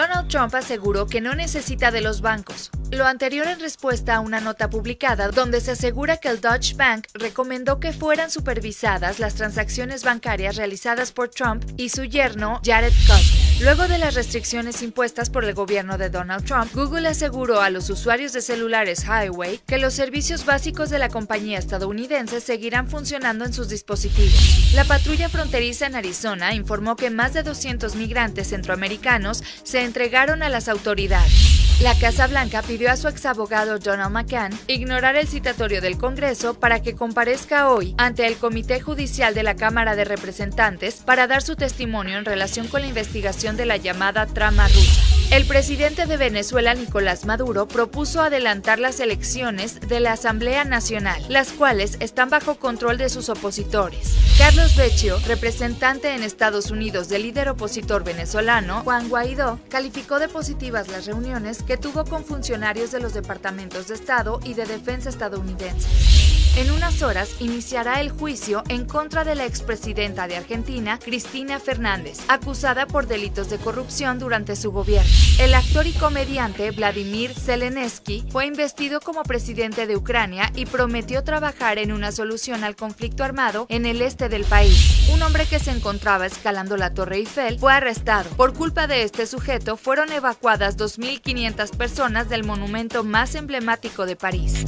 Donald Trump aseguró que no necesita de los bancos. Lo anterior en respuesta a una nota publicada donde se asegura que el Deutsche Bank recomendó que fueran supervisadas las transacciones bancarias realizadas por Trump y su yerno Jared Kushner. Luego de las restricciones impuestas por el gobierno de Donald Trump, Google aseguró a los usuarios de celulares Huawei que los servicios básicos de la compañía estadounidense seguirán funcionando en sus dispositivos. La patrulla fronteriza en Arizona informó que más de 200 migrantes centroamericanos se entregaron a las autoridades. La Casa Blanca pidió a su exabogado Donald McGahn ignorar el citatorio del Congreso para que comparezca hoy ante el Comité Judicial de la Cámara de Representantes para dar su testimonio en relación con la investigación de la llamada trama rusa. El presidente de Venezuela, Nicolás Maduro, propuso adelantar las elecciones de la Asamblea Nacional, las cuales están bajo control de sus opositores. Carlos Vecchio, representante en Estados Unidos del líder opositor venezolano, Juan Guaidó, calificó de positivas las reuniones que tuvo con funcionarios de los departamentos de Estado y de Defensa estadounidenses. En unas horas iniciará el juicio en contra de la expresidenta de Argentina, Cristina Fernández, acusada por delitos de corrupción durante su gobierno. El actor y comediante Vladimir Zelensky fue investido como presidente de Ucrania y prometió trabajar en una solución al conflicto armado en el este del país. Un hombre que se encontraba escalando la Torre Eiffel fue arrestado. Por culpa de este sujeto, fueron evacuadas 2.500 personas del monumento más emblemático de París.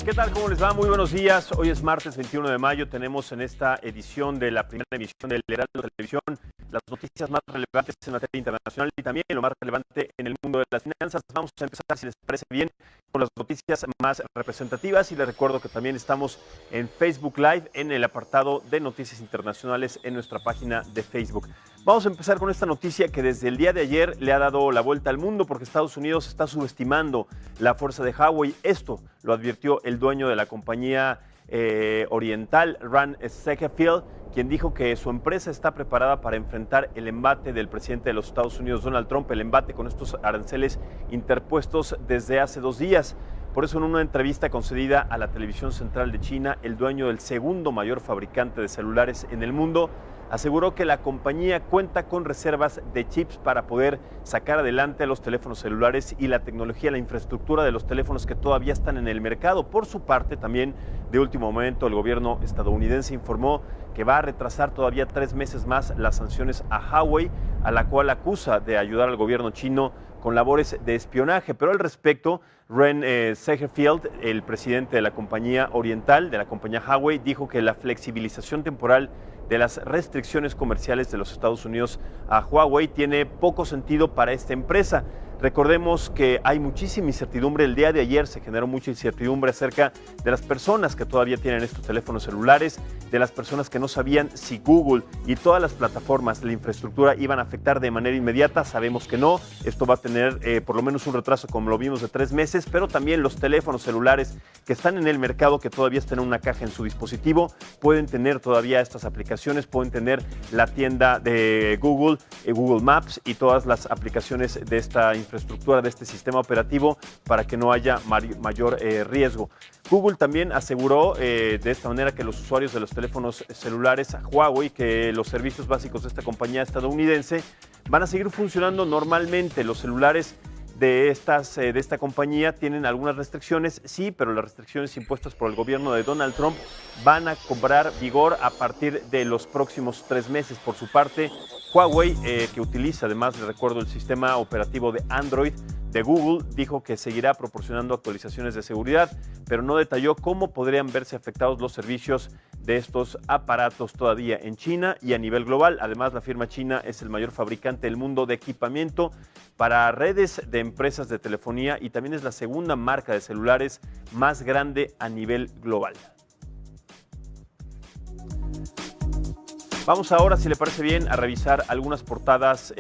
¿Qué tal? ¿Cómo les va? Muy buenos días. Hoy es martes 21 de mayo. Tenemos en esta edición de la primera emisión del Heraldo Televisión las noticias más relevantes en materia internacional y también lo más relevante en el mundo de las finanzas. Vamos a empezar, si les parece bien, con las noticias más representativas y les recuerdo que también estamos en Facebook Live en el apartado de noticias internacionales en nuestra página de Facebook. Vamos a empezar con esta noticia que desde el día de ayer le ha dado la vuelta al mundo porque Estados Unidos está subestimando la fuerza de Huawei. Esto lo advirtió el dueño de la compañía oriental, Ron Zexelfield, quien dijo que su empresa está preparada para enfrentar el embate del presidente de los Estados Unidos, Donald Trump, el embate con estos aranceles interpuestos desde hace 2 días. Por eso, en una entrevista concedida a la televisión central de China, el dueño del segundo mayor fabricante de celulares en el mundo aseguró que la compañía cuenta con reservas de chips para poder sacar adelante los teléfonos celulares y la tecnología, la infraestructura de los teléfonos que todavía están en el mercado. Por su parte, también de último momento, el gobierno estadounidense informó que va a retrasar todavía 3 meses más las sanciones a Huawei, a la cual acusa de ayudar al gobierno chino con labores de espionaje. Pero al respecto, Ron Zexelfield, el presidente de la compañía oriental, de la compañía Huawei, dijo que la flexibilización temporal de las restricciones comerciales de los Estados Unidos a Huawei tiene poco sentido para esta empresa. Recordemos que hay muchísima incertidumbre. El día de ayer se generó mucha incertidumbre acerca de las personas que todavía tienen estos teléfonos celulares, de las personas que no sabían si Google y todas las plataformas, la infraestructura iban a afectar de manera inmediata. Sabemos que no. Esto va a tener por lo menos un retraso, como lo vimos, de 3 meses, pero también los teléfonos celulares que están en el mercado, que todavía están en una caja en su dispositivo, pueden tener todavía estas aplicaciones, pueden tener la tienda de Google, Google Maps y todas las aplicaciones de esta infraestructura, de este sistema operativo, para que no haya mayor riesgo. Google también aseguró de esta manera que los usuarios de los teléfonos celulares a Huawei, que los servicios básicos de esta compañía estadounidense van a seguir funcionando normalmente. Los celulares de esta compañía tienen algunas restricciones, sí, pero las restricciones impuestas por el gobierno de Donald Trump van a cobrar vigor a partir de los próximos 3 meses. Por su parte, Huawei, que utiliza además, le recuerdo, el sistema operativo de Android de Google, dijo que seguirá proporcionando actualizaciones de seguridad, pero no detalló cómo podrían verse afectados los servicios de estos aparatos todavía en China y a nivel global. Además, la firma china es el mayor fabricante del mundo de equipamiento para redes de empresas de telefonía y también es la segunda marca de celulares más grande a nivel global. Vamos ahora, si le parece bien, a revisar algunas portadas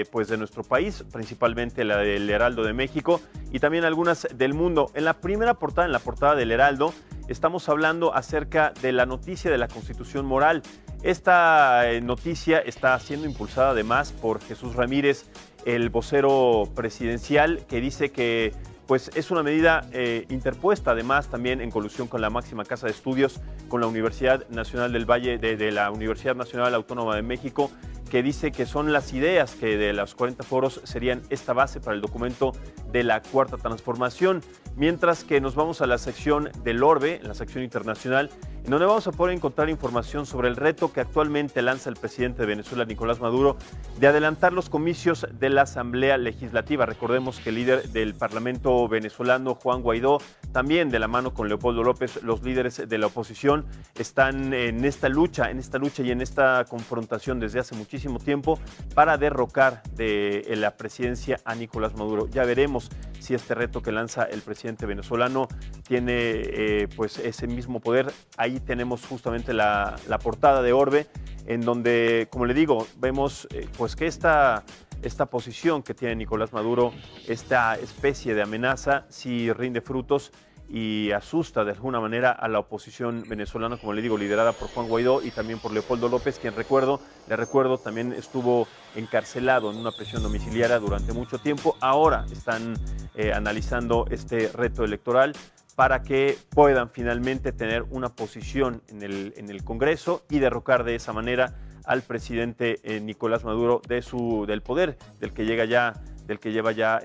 pues de nuestro país, principalmente la del Heraldo de México y también algunas del mundo. En la primera portada, en la portada del Heraldo, estamos hablando acerca de la noticia de la Constitución Moral. Esta noticia está siendo impulsada además por Jesús Ramírez, el vocero presidencial, que dice que pues es una medida interpuesta, además también en colusión con la máxima casa de estudios, con la Universidad Nacional del Valle, de la Universidad Nacional Autónoma de México, que dice que son las ideas que de los 40 foros serían esta base para el documento de la Cuarta Transformación. Mientras que nos vamos a la sección del Orbe, la sección internacional, en donde vamos a poder encontrar información sobre el reto que actualmente lanza el presidente de Venezuela, Nicolás Maduro, de adelantar los comicios de la Asamblea Legislativa. Recordemos que el líder del Parlamento venezolano, Juan Guaidó, también de la mano con Leopoldo López, los líderes de la oposición, están en esta lucha y en esta confrontación desde hace muchísimo tiempo para derrocar de la presidencia a Nicolás Maduro. Ya veremos si este reto que lanza el presidente venezolano tiene pues ese mismo poder. Ahí tenemos justamente la portada de Orbe, en donde, como le digo, vemos pues que esta posición que tiene Nicolás Maduro, esta especie de amenaza, sí rinde frutos y asusta de alguna manera a la oposición venezolana, como le digo, liderada por Juan Guaidó y también por Leopoldo López, quien le recuerdo, también estuvo encarcelado en una prisión domiciliaria durante mucho tiempo. Ahora están analizando este reto electoral para que puedan finalmente tener una posición en el Congreso y derrocar de esa manera al presidente Nicolás Maduro del poder del que lleva ya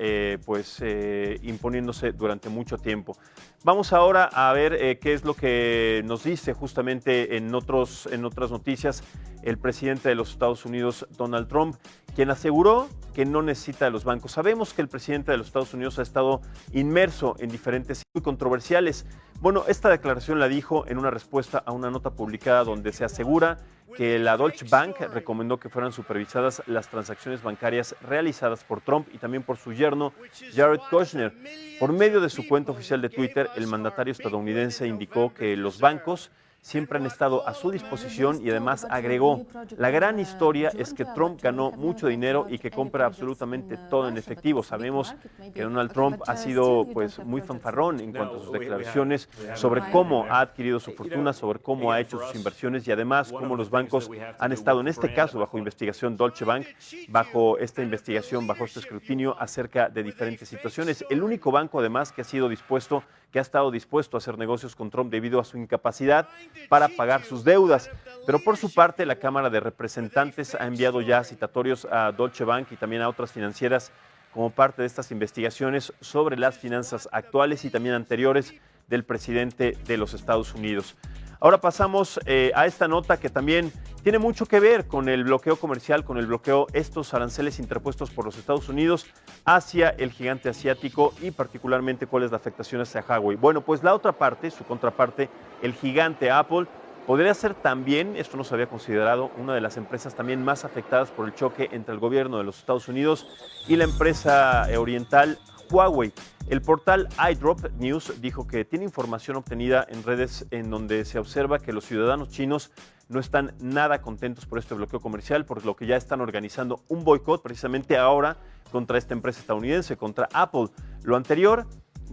imponiéndose durante mucho tiempo. Vamos ahora a ver qué es lo que nos dice justamente en otras noticias el presidente de los Estados Unidos, Donald Trump, quien aseguró que no necesita de los bancos. Sabemos que el presidente de los Estados Unidos ha estado inmerso en diferentes muy controversiales. Bueno, esta declaración la dijo en una respuesta a una nota publicada donde se asegura que la Deutsche Bank recomendó que fueran supervisadas las transacciones bancarias realizadas por Trump y también por su yerno, Jared Kushner. Por medio de su cuenta oficial de Twitter, el mandatario estadounidense indicó que los bancos siempre han estado a su disposición y además agregó: la gran historia es que Trump ganó mucho dinero y que compra absolutamente todo en efectivo. Sabemos que Donald Trump ha sido pues muy fanfarrón en cuanto a sus declaraciones sobre cómo ha adquirido su fortuna, sobre cómo ha hecho sus inversiones y además cómo los bancos han estado en este caso bajo investigación, Deutsche Bank, bajo esta investigación, bajo este escrutinio acerca de diferentes situaciones. El único banco además que ha estado dispuesto a hacer negocios con Trump debido a su incapacidad para pagar sus deudas. Pero por su parte, la Cámara de Representantes ha enviado ya citatorios a Deutsche Bank y también a otras financieras como parte de estas investigaciones sobre las finanzas actuales y también anteriores del presidente de los Estados Unidos. Ahora pasamos a esta nota que también tiene mucho que ver con el bloqueo comercial, con el bloqueo, estos aranceles interpuestos por los Estados Unidos hacia el gigante asiático y particularmente cuál es la afectación hacia Huawei. Bueno, pues la otra parte, su contraparte, el gigante Apple, podría ser también, esto no se había considerado, una de las empresas también más afectadas por el choque entre el gobierno de los Estados Unidos y la empresa oriental Huawei. El portal iDrop News dijo que tiene información obtenida en redes en donde se observa que los ciudadanos chinos no están nada contentos por este bloqueo comercial, por lo que ya están organizando un boicot precisamente ahora contra esta empresa estadounidense, contra Apple. Lo anterior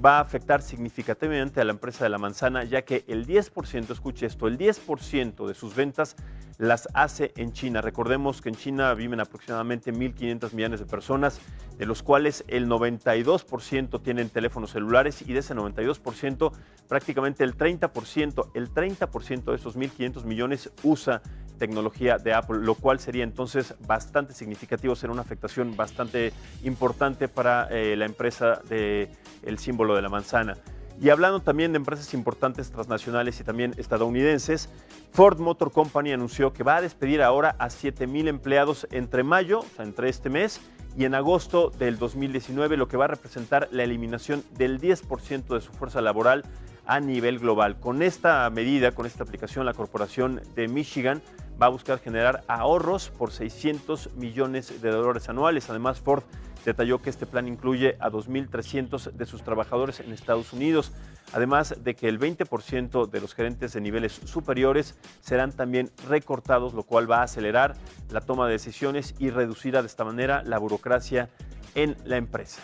va a afectar significativamente a la empresa de la manzana, ya que el 10%, escuche esto, el 10% de sus ventas las hace en China. Recordemos que en China viven aproximadamente 1.500 millones de personas, de los cuales el 92% tienen teléfonos celulares y de ese 92%, prácticamente el 30% de esos 1.500 millones usa tecnología de Apple, lo cual sería entonces bastante significativo, será una afectación bastante importante para la empresa del símbolo de la manzana. Y hablando también de empresas importantes transnacionales y también estadounidenses, Ford Motor Company anunció que va a despedir ahora a 7,000 empleados entre mayo, o sea, entre este mes, y en agosto del 2019, lo que va a representar la eliminación del 10% de su fuerza laboral a nivel global. Con esta medida, con esta aplicación, la corporación de Michigan va a buscar generar ahorros por $600 millones anuales. Además, Ford detalló que este plan incluye a 2.300 de sus trabajadores en Estados Unidos, además de que el 20% de los gerentes de niveles superiores serán también recortados, lo cual va a acelerar la toma de decisiones y reducirá de esta manera la burocracia en la empresa.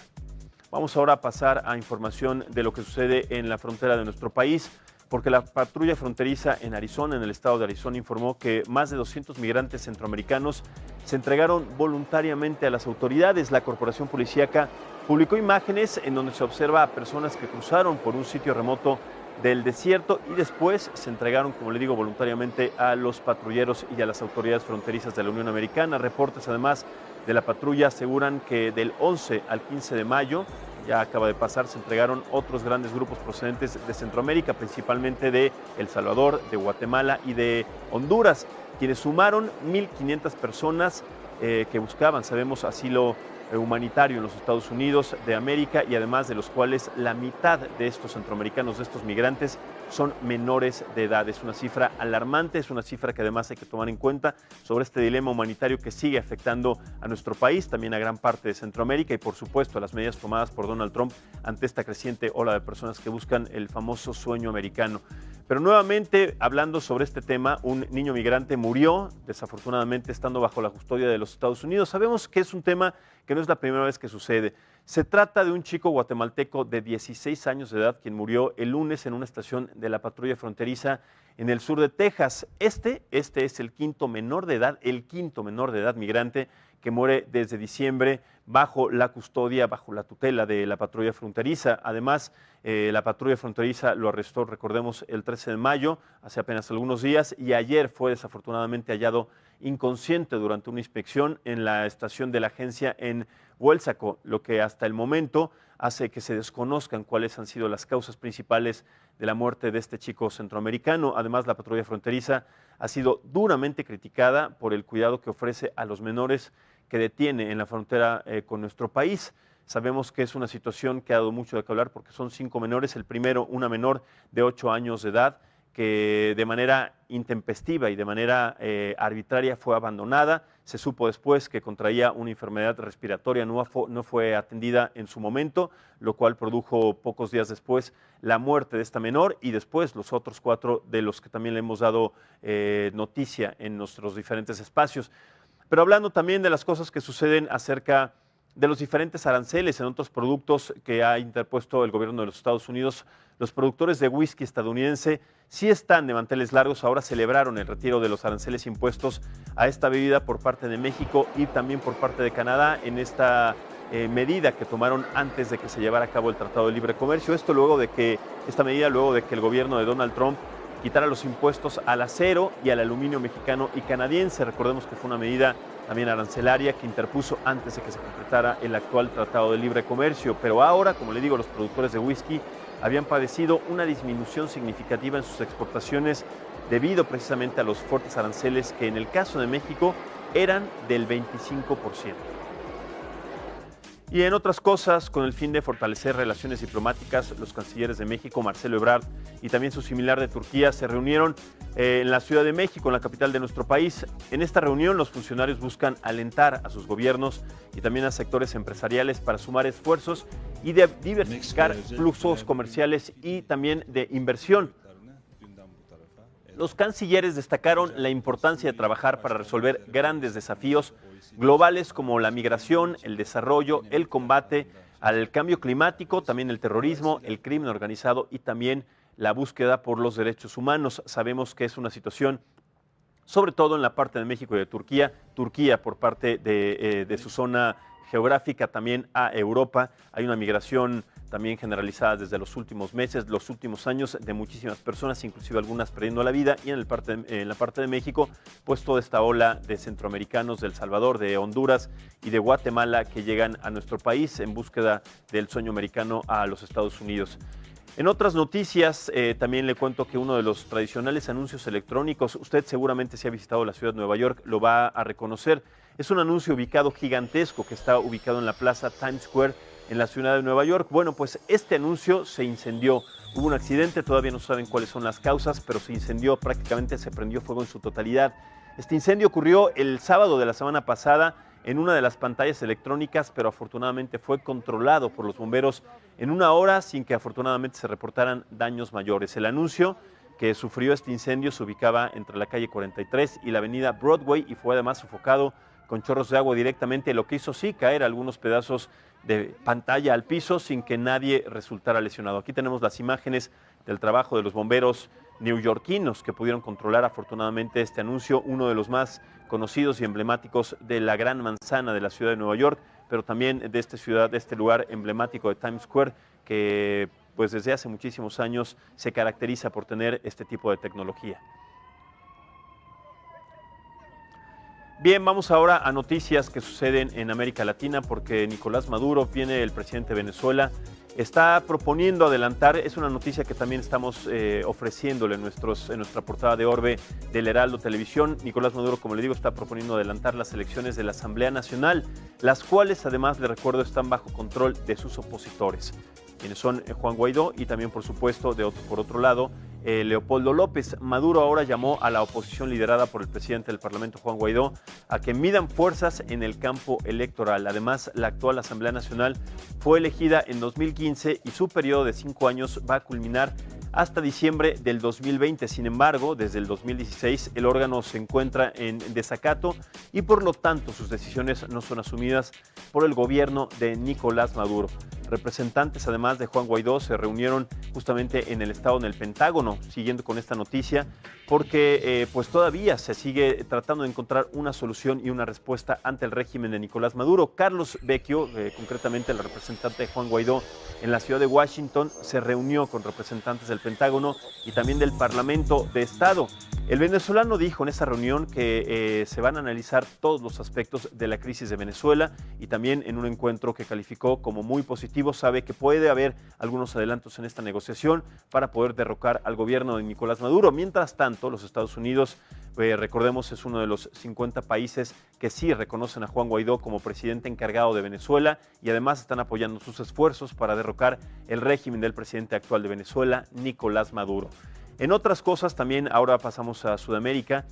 Vamos ahora a pasar a información de lo que sucede en la frontera de nuestro país, porque la patrulla fronteriza en Arizona, en el estado de Arizona, informó que más de 200 migrantes centroamericanos se entregaron voluntariamente a las autoridades. La corporación policíaca publicó imágenes en donde se observa a personas que cruzaron por un sitio remoto del desierto y después se entregaron, como le digo, voluntariamente a los patrulleros y a las autoridades fronterizas de la Unión Americana. Reportes además de la patrulla aseguran que del 11 al 15 de mayo, ya acaba de pasar, se entregaron otros grandes grupos procedentes de Centroamérica, principalmente de El Salvador, de Guatemala y de Honduras, quienes sumaron 1.500 personas que buscaban, sabemos, asilo humanitario en los Estados Unidos de América, y además de los cuales la mitad de estos centroamericanos, de estos migrantes, son menores de edad. Es una cifra alarmante, es una cifra que además hay que tomar en cuenta sobre este dilema humanitario que sigue afectando a nuestro país, también a gran parte de Centroamérica y por supuesto a las medidas tomadas por Donald Trump ante esta creciente ola de personas que buscan el famoso sueño americano. Pero nuevamente, hablando sobre este tema, un niño migrante murió, desafortunadamente, estando bajo la custodia de los Estados Unidos. Sabemos que es un tema que no es la primera vez que sucede. Se trata de un chico guatemalteco de 16 años de edad, quien murió el lunes en una estación de la patrulla fronteriza en el sur de Texas. Este es el quinto menor de edad migrante que muere desde diciembre bajo la custodia, bajo la tutela de la patrulla fronteriza. Además, la patrulla fronteriza lo arrestó, recordemos, el 13 de mayo, hace apenas algunos días, y ayer fue desafortunadamente hallado inconsciente durante una inspección en la estación de la agencia en Huélsaco, lo que hasta el momento hace que se desconozcan cuáles han sido las causas principales de la muerte de este chico centroamericano. Además, la patrulla fronteriza ha sido duramente criticada por el cuidado que ofrece a los menores que detiene en la frontera con nuestro país. Sabemos que es una situación que ha dado mucho de qué hablar porque son 5 menores. El primero, una menor de 8 años de edad, que de manera intempestiva y de manera arbitraria fue abandonada. Se supo después que contraía una enfermedad respiratoria, no fue atendida en su momento, lo cual produjo pocos días después la muerte de esta menor y después los otros 4 de los que también le hemos dado noticia en nuestros diferentes espacios. Pero hablando también de las cosas que suceden acerca de los diferentes aranceles en otros productos que ha interpuesto el gobierno de los Estados Unidos, los productores de whisky estadounidense sí están de manteles largos. Ahora celebraron el retiro de los aranceles impuestos a esta bebida por parte de México y también por parte de Canadá en esta medida que tomaron antes de que se llevara a cabo el Tratado de Libre Comercio. Luego de que el gobierno de Donald Trump quitara los impuestos al acero y al aluminio mexicano y canadiense. Recordemos que fue una medida también arancelaria que interpuso antes de que se completara el actual Tratado de Libre Comercio. Pero ahora, como le digo, los productores de whisky habían padecido una disminución significativa en sus exportaciones debido precisamente a los fuertes aranceles que en el caso de México eran del 25%. Y en otras cosas, con el fin de fortalecer relaciones diplomáticas, los cancilleres de México, Marcelo Ebrard, y también su similar de Turquía, se reunieron en la Ciudad de México, en la capital de nuestro país. En esta reunión, los funcionarios buscan alentar a sus gobiernos y también a sectores empresariales para sumar esfuerzos y de diversificar flujos comerciales y también de inversión. Los cancilleres destacaron la importancia de trabajar para resolver grandes desafíos globales como la migración, el desarrollo, el combate al cambio climático, también el terrorismo, el crimen organizado y también la búsqueda por los derechos humanos. Sabemos que es una situación, sobre todo en la parte de México y de Turquía por parte de su zona geográfica también a Europa. Hay una migración también generalizada desde los últimos meses, los últimos años, de muchísimas personas, inclusive algunas perdiendo la vida, y en la parte de México, pues toda esta ola de centroamericanos, de El Salvador, de Honduras y de Guatemala que llegan a nuestro país en búsqueda del sueño americano a los Estados Unidos. En otras noticias, también le cuento que uno de los tradicionales anuncios electrónicos, usted seguramente si ha visitado la ciudad de Nueva York lo va a reconocer, es un anuncio gigantesco que está ubicado en la plaza Times Square en la ciudad de Nueva York. Bueno, pues este anuncio se incendió. Hubo un accidente, todavía no saben cuáles son las causas, pero se incendió, prácticamente se prendió fuego en su totalidad. Este incendio ocurrió el sábado de la semana pasada en una de las pantallas electrónicas, pero afortunadamente fue controlado por los bomberos en una hora sin que afortunadamente se reportaran daños mayores. El anuncio que sufrió este incendio se ubicaba entre la calle 43 y la avenida Broadway y fue además sofocado con chorros de agua directamente, lo que hizo sí caer algunos pedazos de pantalla al piso sin que nadie resultara lesionado. Aquí tenemos las imágenes del trabajo de los bomberos neoyorquinos que pudieron controlar afortunadamente este anuncio, uno de los más conocidos y emblemáticos de la Gran Manzana de la ciudad de Nueva York, pero también de esta ciudad, de este lugar emblemático de Times Square, que pues desde hace muchísimos años se caracteriza por tener este tipo de tecnología. Bien, vamos ahora a noticias que suceden en América Latina, porque Nicolás Maduro, viene el presidente de Venezuela, está proponiendo adelantar, es una noticia que también estamos ofreciéndole en nuestra portada de Orbe del Heraldo Televisión. Nicolás Maduro, como le digo, está proponiendo adelantar las elecciones de la Asamblea Nacional, las cuales además, le recuerdo, están bajo control de sus opositores, quienes son Juan Guaidó y también, por supuesto, por otro lado, Leopoldo López. Maduro ahora llamó a la oposición liderada por el presidente del Parlamento, Juan Guaidó, a que midan fuerzas en el campo electoral. Además, la actual Asamblea Nacional fue elegida en 2015 y su periodo de 5 años va a culminar hasta diciembre del 2020. Sin embargo, desde el 2016 el órgano se encuentra en desacato y por lo tanto sus decisiones no son asumidas por el gobierno de Nicolás Maduro. Representantes, además de Juan Guaidó, se reunieron justamente en el Estado, en el Pentágono, siguiendo con esta noticia, porque pues todavía se sigue tratando de encontrar una solución y una respuesta ante el régimen de Nicolás Maduro. Carlos Vecchio, concretamente el representante de Juan Guaidó en la ciudad de Washington, se reunió con representantes del Pentágono y también del Parlamento de Estado. El venezolano dijo en esa reunión que se van a analizar todos los aspectos de la crisis de Venezuela, y también en un encuentro que calificó como muy positivo, sabe que puede haber algunos adelantos en esta negociación para poder derrocar al gobierno de Nicolás Maduro. Mientras tanto, los Estados Unidos, recordemos, es uno de los 50 países que sí reconocen a Juan Guaidó como presidente encargado de Venezuela, y además están apoyando sus esfuerzos para derrocar el régimen del presidente actual de Venezuela, Nicolás Maduro. En otras cosas también, ahora pasamos a Sudamérica.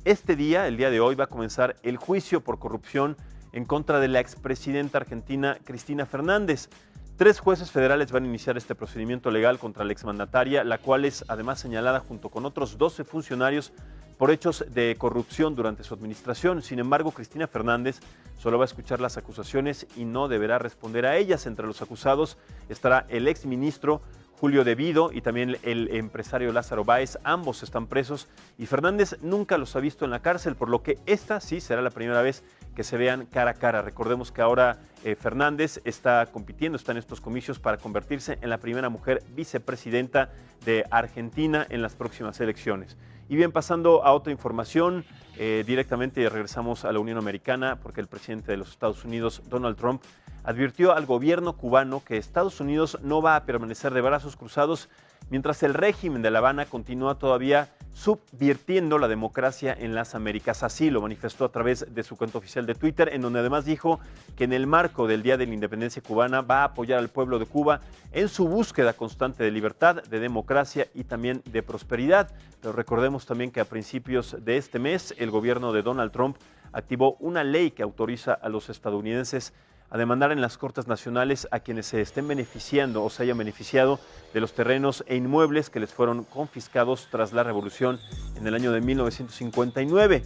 El día de hoy, va a comenzar el juicio por corrupción en contra de la expresidenta argentina Cristina Fernández. 3 jueces federales van a iniciar este procedimiento legal contra la exmandataria, la cual es además señalada junto con otros 12 funcionarios por hechos de corrupción durante su administración. Sin embargo, Cristina Fernández solo va a escuchar las acusaciones y no deberá responder a ellas. Entre los acusados estará el exministro Julio De Vido y también el empresario Lázaro Báez. Ambos están presos y Fernández nunca los ha visto en la cárcel, por lo que esta sí será la primera vez que se vean cara a cara. Recordemos que ahora Fernández está compitiendo, está en estos comicios para convertirse en la primera mujer vicepresidenta de Argentina en las próximas elecciones. Y bien, pasando a otra información, directamente regresamos a la Unión Americana, porque el presidente de los Estados Unidos, Donald Trump, advirtió al gobierno cubano que Estados Unidos no va a permanecer de brazos cruzados mientras el régimen de La Habana continúa todavía subvirtiendo la democracia en las Américas. Así lo manifestó a través de su cuenta oficial de Twitter, en donde además dijo que en el marco del Día de la Independencia cubana va a apoyar al pueblo de Cuba en su búsqueda constante de libertad, de democracia y también de prosperidad. Pero recordemos también que a principios de este mes el gobierno de Donald Trump activó una ley que autoriza a los estadounidenses a demandar en las Cortes Nacionales a quienes se estén beneficiando o se hayan beneficiado de los terrenos e inmuebles que les fueron confiscados tras la revolución en el año de 1959.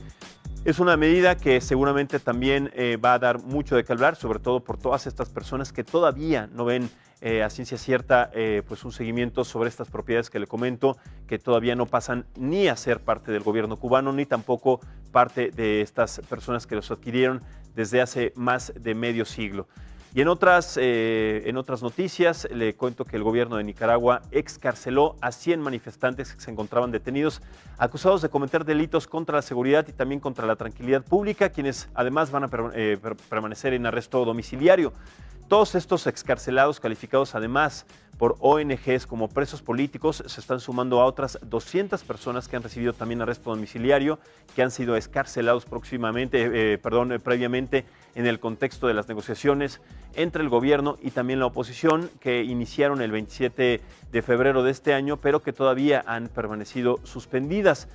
Es una medida que seguramente también va a dar mucho de qué hablar, sobre todo por todas estas personas que todavía no ven a ciencia cierta pues un seguimiento sobre estas propiedades que le comento, que todavía no pasan ni a ser parte del gobierno cubano, ni tampoco parte de estas personas que los adquirieron desde hace más de medio siglo. Y en otras noticias, le cuento que el gobierno de Nicaragua excarceló a 100 manifestantes que se encontraban detenidos, acusados de cometer delitos contra la seguridad y también contra la tranquilidad pública, quienes además van a permanecer en arresto domiciliario. Todos estos excarcelados, calificados además por ONGs como presos políticos, se están sumando a otras 200 personas que han recibido también arresto domiciliario, que han sido excarcelados previamente en el contexto de las negociaciones entre el gobierno y también la oposición, que iniciaron el 27 de febrero de este año, pero que todavía han permanecido suspendidas.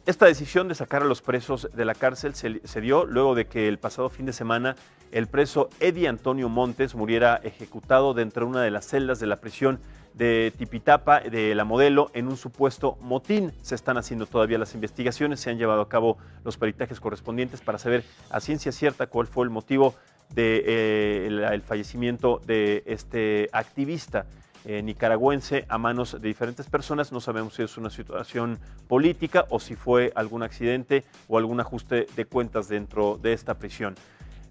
Esta decisión de sacar a los presos de la cárcel se dio luego de que el pasado fin de semana el preso Eddie Antonio Montes muriera ejecutado dentro de una de las celdas de la prisión de Tipitapa de La Modelo en un supuesto motín. Se están haciendo todavía las investigaciones, se han llevado a cabo los peritajes correspondientes para saber a ciencia cierta cuál fue el motivo del fallecimiento de este activista nicaragüense a manos de diferentes personas. No sabemos si es una situación política o si fue algún accidente o algún ajuste de cuentas dentro de esta prisión.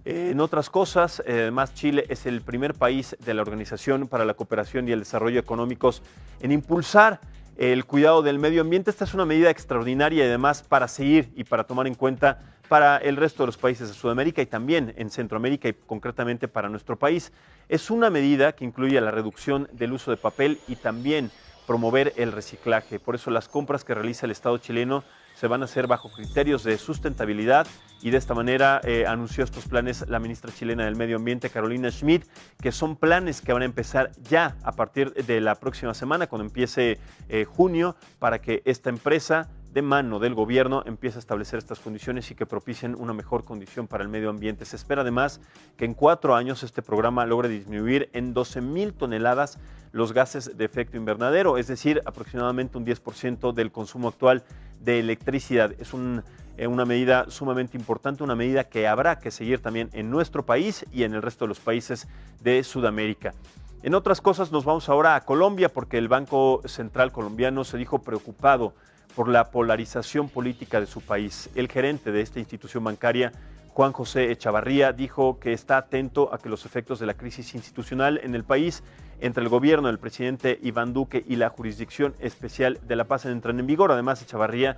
En otras cosas, además, Chile es el primer país de la Organización para la Cooperación y el Desarrollo Económicos en impulsar el cuidado del medio ambiente. Esta es una medida extraordinaria y además para seguir y para tomar en cuenta para el resto de los países de Sudamérica y también en Centroamérica y concretamente para nuestro país. Es una medida que incluye la reducción del uso de papel y también promover el reciclaje. Por eso las compras que realiza el Estado chileno se van a hacer bajo criterios de sustentabilidad y de esta manera anunció estos planes la ministra chilena del Medio Ambiente, Carolina Schmidt, que son planes que van a empezar ya a partir de la próxima semana, cuando empiece junio, para que esta empresa de mano del gobierno empiece a establecer estas condiciones y que propicien una mejor condición para el medio ambiente. Se espera además que en 4 años este programa logre disminuir en 12,000 toneladas los gases de efecto invernadero, es decir, aproximadamente un 10% del consumo actual de electricidad. Es una medida sumamente importante, una medida que habrá que seguir también en nuestro país y en el resto de los países de Sudamérica. En otras cosas nos vamos ahora a Colombia porque el Banco Central colombiano se dijo preocupado por la polarización política de su país. El gerente de esta institución bancaria, Juan José Echavarría, dijo que está atento a que los efectos de la crisis institucional en el país entre el gobierno del presidente Iván Duque y la Jurisdicción Especial de la Paz entren en vigor. Además, Echavarría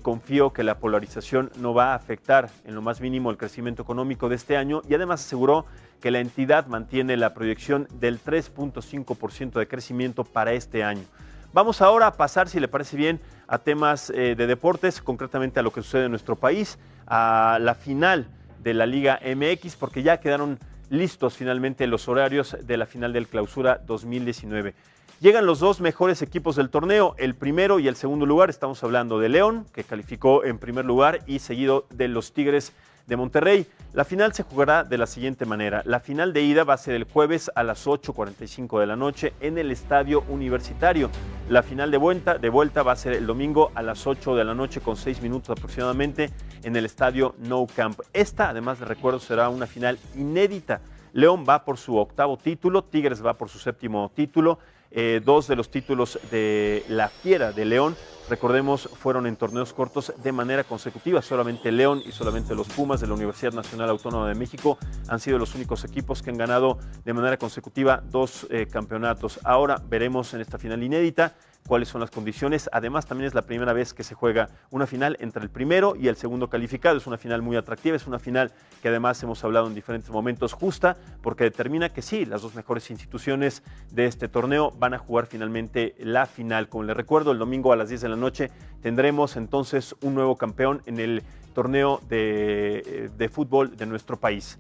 confió que la polarización no va a afectar en lo más mínimo el crecimiento económico de este año y además aseguró que la entidad mantiene la proyección del 3.5% de crecimiento para este año. Vamos ahora a pasar, si le parece bien, a temas de deportes, concretamente a lo que sucede en nuestro país, a la final de la Liga MX, porque ya quedaron listos finalmente los horarios de la final del Clausura 2019. Llegan los 2 mejores equipos del torneo, el primero y el segundo lugar. Estamos hablando de León, que calificó en primer lugar, y seguido de los Tigres de Monterrey. La final se jugará de la siguiente manera. La final de ida va a ser el jueves a las 8:45 de la noche en el Estadio Universitario. La final de vuelta va a ser el domingo a las 8 de la noche con 6 minutos aproximadamente en el Estadio Nou Camp. Esta, además de recuerdo, será una final inédita. León va por su 8º título, Tigres va por su 7º título. 2 de los títulos de la Fiera de León, recordemos, fueron en torneos cortos de manera consecutiva. Solamente León y solamente los Pumas de la Universidad Nacional Autónoma de México han sido los únicos equipos que han ganado de manera consecutiva 2 campeonatos. Ahora veremos en esta final inédita cuáles son las condiciones. Además, también es la primera vez que se juega una final entre el primero y el segundo calificado. Es una final muy atractiva, es una final que además hemos hablado en diferentes momentos justa, porque determina que sí, las 2 mejores instituciones de este torneo van a jugar finalmente la final. Como les recuerdo, el domingo a las 10 de la noche tendremos entonces un nuevo campeón en el torneo de fútbol de nuestro país.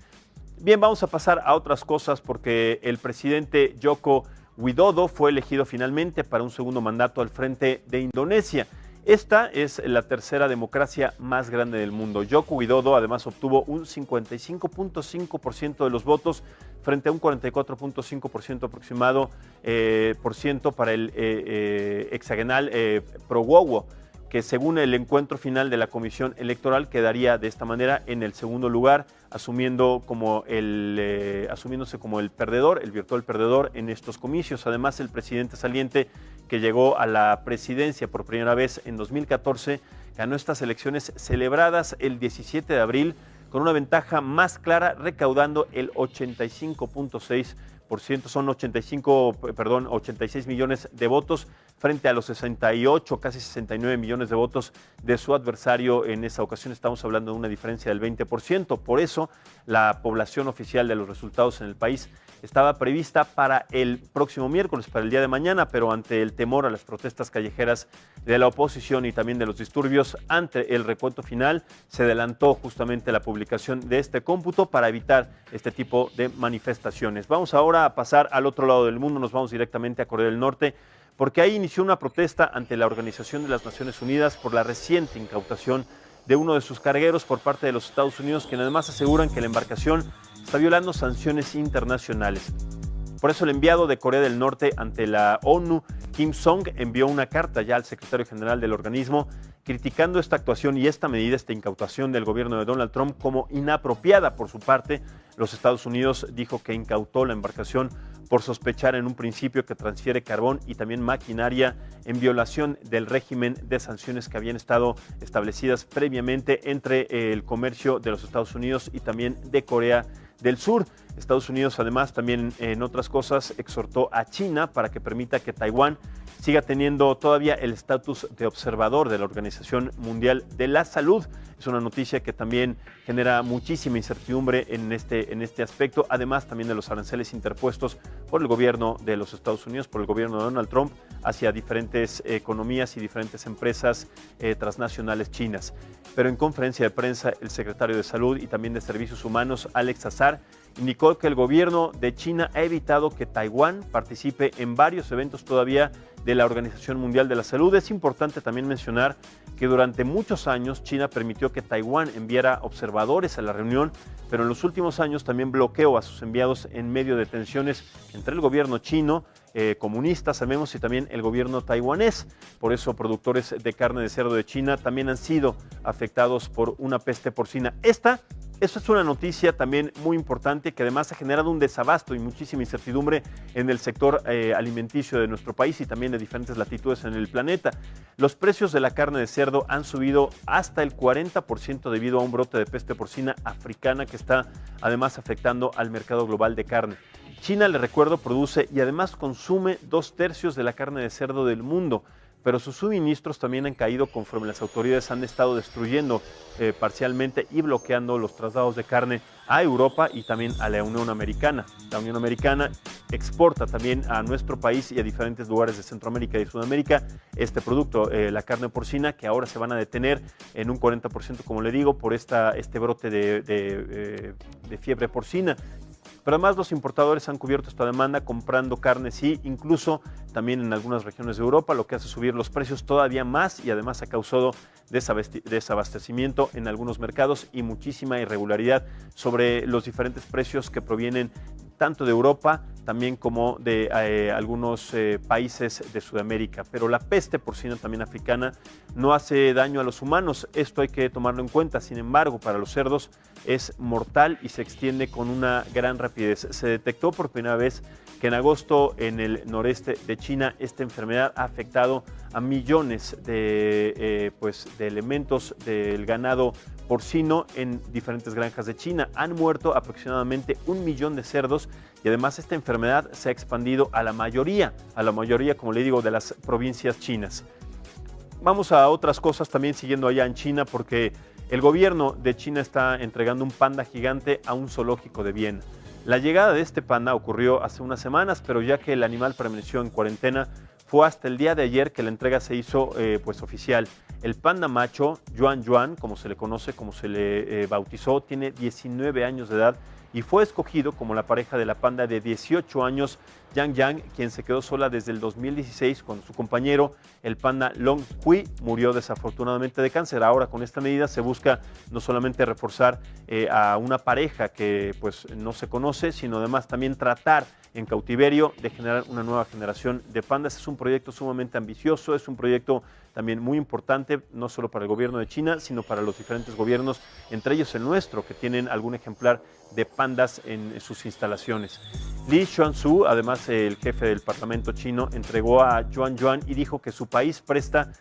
Bien, vamos a pasar a otras cosas porque el presidente Joko Widodo fue elegido finalmente para un segundo mandato al frente de Indonesia. Esta es la tercera democracia más grande del mundo. Joko Widodo además obtuvo un 55.5% de los votos frente a un 44.5% aproximado para el hexagonal Prabowo, que según el encuentro final de la Comisión Electoral quedaría de esta manera en el segundo lugar, asumiéndose como el perdedor, el virtual perdedor en estos comicios. Además, el presidente saliente, que llegó a la presidencia por primera vez en 2014, ganó estas elecciones celebradas el 17 de abril con una ventaja más clara, recaudando el 85.6%, son 86 millones de votos frente a los 68, casi 69 millones de votos de su adversario. En esa ocasión estamos hablando de una diferencia del 20%. Por eso, la población oficial de los resultados en el país estaba prevista para el próximo miércoles, para el día de mañana, pero ante el temor a las protestas callejeras de la oposición y también de los disturbios ante el recuento final, se adelantó justamente la publicación de este cómputo para evitar este tipo de manifestaciones. Vamos ahora a pasar al otro lado del mundo, nos vamos directamente a Corea del Norte, porque ahí inició una protesta ante la Organización de las Naciones Unidas por la reciente incautación de uno de sus cargueros por parte de los Estados Unidos, quienes además aseguran que la embarcación está violando sanciones internacionales. Por eso el enviado de Corea del Norte ante la ONU, Kim Song, envió una carta ya al secretario general del organismo criticando esta actuación y esta medida, esta incautación del gobierno de Donald Trump como inapropiada. Por su parte, los Estados Unidos dijo que incautó la embarcación por sospechar en un principio que transfiere carbón y también maquinaria en violación del régimen de sanciones que habían estado establecidas previamente entre el comercio de los Estados Unidos y también de Corea del Sur. Estados Unidos, además, también en otras cosas, exhortó a China para que permita que Taiwán siga teniendo todavía el estatus de observador de la Organización Mundial de la Salud. Es una noticia que también genera muchísima incertidumbre en este aspecto, además también de los aranceles interpuestos por el gobierno de los Estados Unidos, por el gobierno de Donald Trump, hacia diferentes economías y diferentes empresas transnacionales chinas. Pero en conferencia de prensa, el secretario de Salud y también de Servicios Humanos, Alex Azar, indicó que el gobierno de China ha evitado que Taiwán participe en varios eventos todavía de la Organización Mundial de la Salud. Es importante también mencionar que durante muchos años China permitió que Taiwán enviara observadores a la reunión, pero en los últimos años también bloqueó a sus enviados en medio de tensiones entre el gobierno chino, comunista, sabemos, y también el gobierno taiwanés. Por eso, productores de carne de cerdo de China también han sido afectados por una peste porcina. Esto es una noticia también muy importante que además ha generado un desabasto y muchísima incertidumbre en el sector alimenticio de nuestro país y también de diferentes latitudes en el planeta. Los precios de la carne de cerdo han subido hasta el 40% debido a un brote de peste porcina africana que está además afectando al mercado global de carne. China, le recuerdo, produce y además consume 2/3 de la carne de cerdo del mundo, pero sus suministros también han caído conforme las autoridades han estado destruyendo parcialmente y bloqueando los traslados de carne a Europa y también a la Unión Americana. La Unión Americana exporta también a nuestro país y a diferentes lugares de Centroamérica y Sudamérica este producto, la carne porcina, que ahora se van a detener en un 40%, como le digo, por este brote de fiebre porcina. Pero además los importadores han cubierto esta demanda comprando carne, sí, incluso también en algunas regiones de Europa, lo que hace subir los precios todavía más y además ha causado desabastecimiento en algunos mercados y muchísima irregularidad sobre los diferentes precios que provienen tanto de Europa también como de algunos países de Sudamérica. Pero la peste porcina también africana no hace daño a los humanos, esto hay que tomarlo en cuenta. Sin embargo, para los cerdos es mortal y se extiende con una gran rapidez. Se detectó por primera vez que en agosto en el noreste de China esta enfermedad ha afectado a millones de elementos del ganado porcino en diferentes granjas de China. Han muerto aproximadamente 1 millón de cerdos y además esta enfermedad se ha expandido a la mayoría, como le digo, de las provincias chinas. Vamos a otras cosas también siguiendo allá en China, porque el gobierno de China está entregando un panda gigante a un zoológico de Viena. La llegada de este panda ocurrió hace unas semanas, pero ya que el animal permaneció en cuarentena, fue hasta el día de ayer que la entrega se hizo oficial. El panda macho, Yuan Yuan, como se le conoce, como se le bautizó, tiene 19 años de edad y fue escogido como la pareja de la panda de 18 años, Yang Yang, quien se quedó sola desde el 2016 cuando su compañero, el panda Long Hui, murió desafortunadamente de cáncer. Ahora con esta medida se busca no solamente reforzar a una pareja que pues no se conoce, sino además también tratar en cautiverio de generar una nueva generación de pandas. Es un proyecto sumamente ambicioso, es un proyecto también muy importante, no solo para el gobierno de China, sino para los diferentes gobiernos, entre ellos el nuestro, que tienen algún ejemplar de pandas en sus instalaciones. Li Xuanzu, además el jefe del Parlamento chino, entregó a Yuan Yuan y dijo que su país presta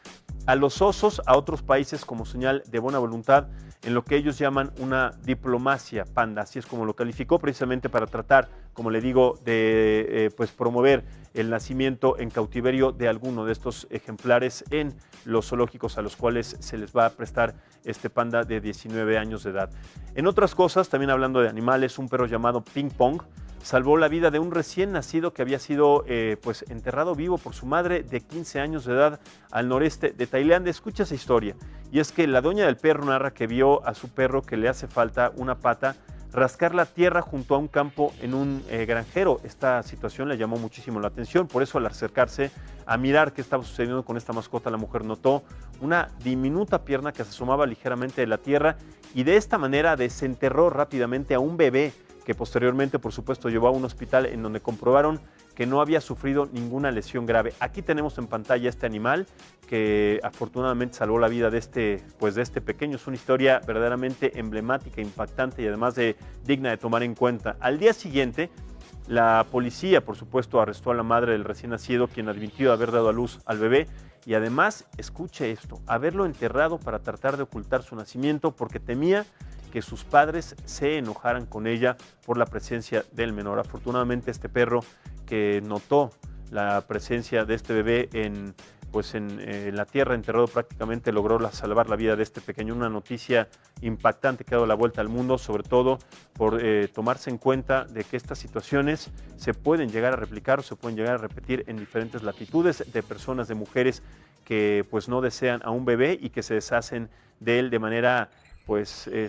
a los osos a otros países como señal de buena voluntad en lo que ellos llaman una diplomacia panda, así es como lo calificó, precisamente para tratar, como le digo, de promover el nacimiento en cautiverio de alguno de estos ejemplares en los zoológicos a los cuales se les va a prestar este panda de 19 años de edad. En otras cosas, también hablando de animales, un perro llamado Ping Pong salvó la vida de un recién nacido que había sido enterrado vivo por su madre de 15 años de edad al noreste de Tailandia. Escucha esa historia. Y es que la dueña del perro narra que vio a su perro que le hace falta una pata rascar la tierra junto a un campo en un granjero. Esta situación le llamó muchísimo la atención, por eso al acercarse a mirar qué estaba sucediendo con esta mascota, la mujer notó una diminuta pierna que se asomaba ligeramente de la tierra y de esta manera desenterró rápidamente a un bebé que posteriormente, por supuesto, llevó a un hospital en donde comprobaron que no había sufrido ninguna lesión grave. Aquí tenemos en pantalla este animal que afortunadamente salvó la vida de este pequeño. Es una historia verdaderamente emblemática, impactante y además digna de tomar en cuenta. Al día siguiente, La policía, por supuesto, arrestó a la madre del recién nacido, quien admitió haber dado a luz al bebé y además, escuche esto, haberlo enterrado para tratar de ocultar su nacimiento porque temía que sus padres se enojaran con ella por la presencia del menor. Afortunadamente, este perro que notó la presencia de este bebé en la tierra, enterrado prácticamente, logró salvar la vida de este pequeño. Una noticia impactante que ha dado la vuelta al mundo, sobre todo por tomarse en cuenta de que estas situaciones se pueden llegar a replicar o se pueden llegar a repetir en diferentes latitudes, de personas, de mujeres que pues no desean a un bebé y que se deshacen de él de manera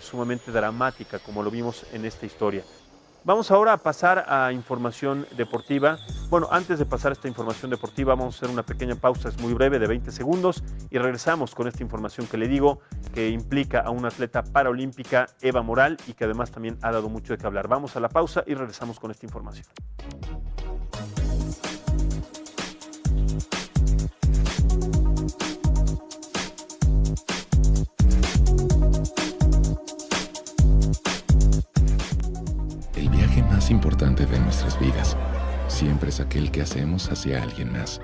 sumamente dramática, como lo vimos en esta historia. Vamos ahora a pasar a información deportiva. Bueno, antes de pasar a esta información deportiva, vamos a hacer una pequeña pausa, es muy breve, de 20 segundos, y regresamos con esta información que le digo, que implica a una atleta paraolímpica, Eva Moral, y que además también ha dado mucho de qué hablar. Vamos a la pausa y regresamos con esta información. Más importante de nuestras vidas siempre es aquel que hacemos hacia alguien más.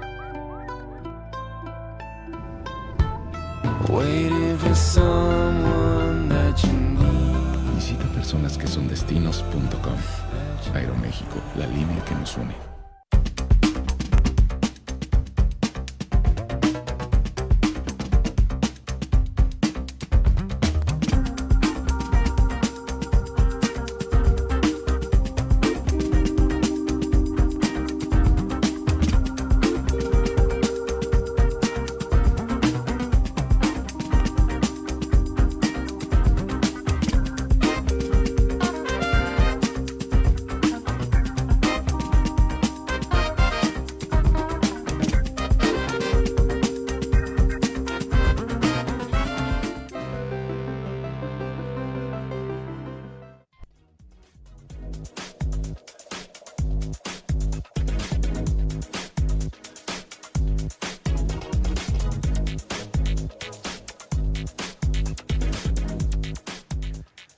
Visita personasquesondestinos.com. Aeroméxico, la línea que nos une.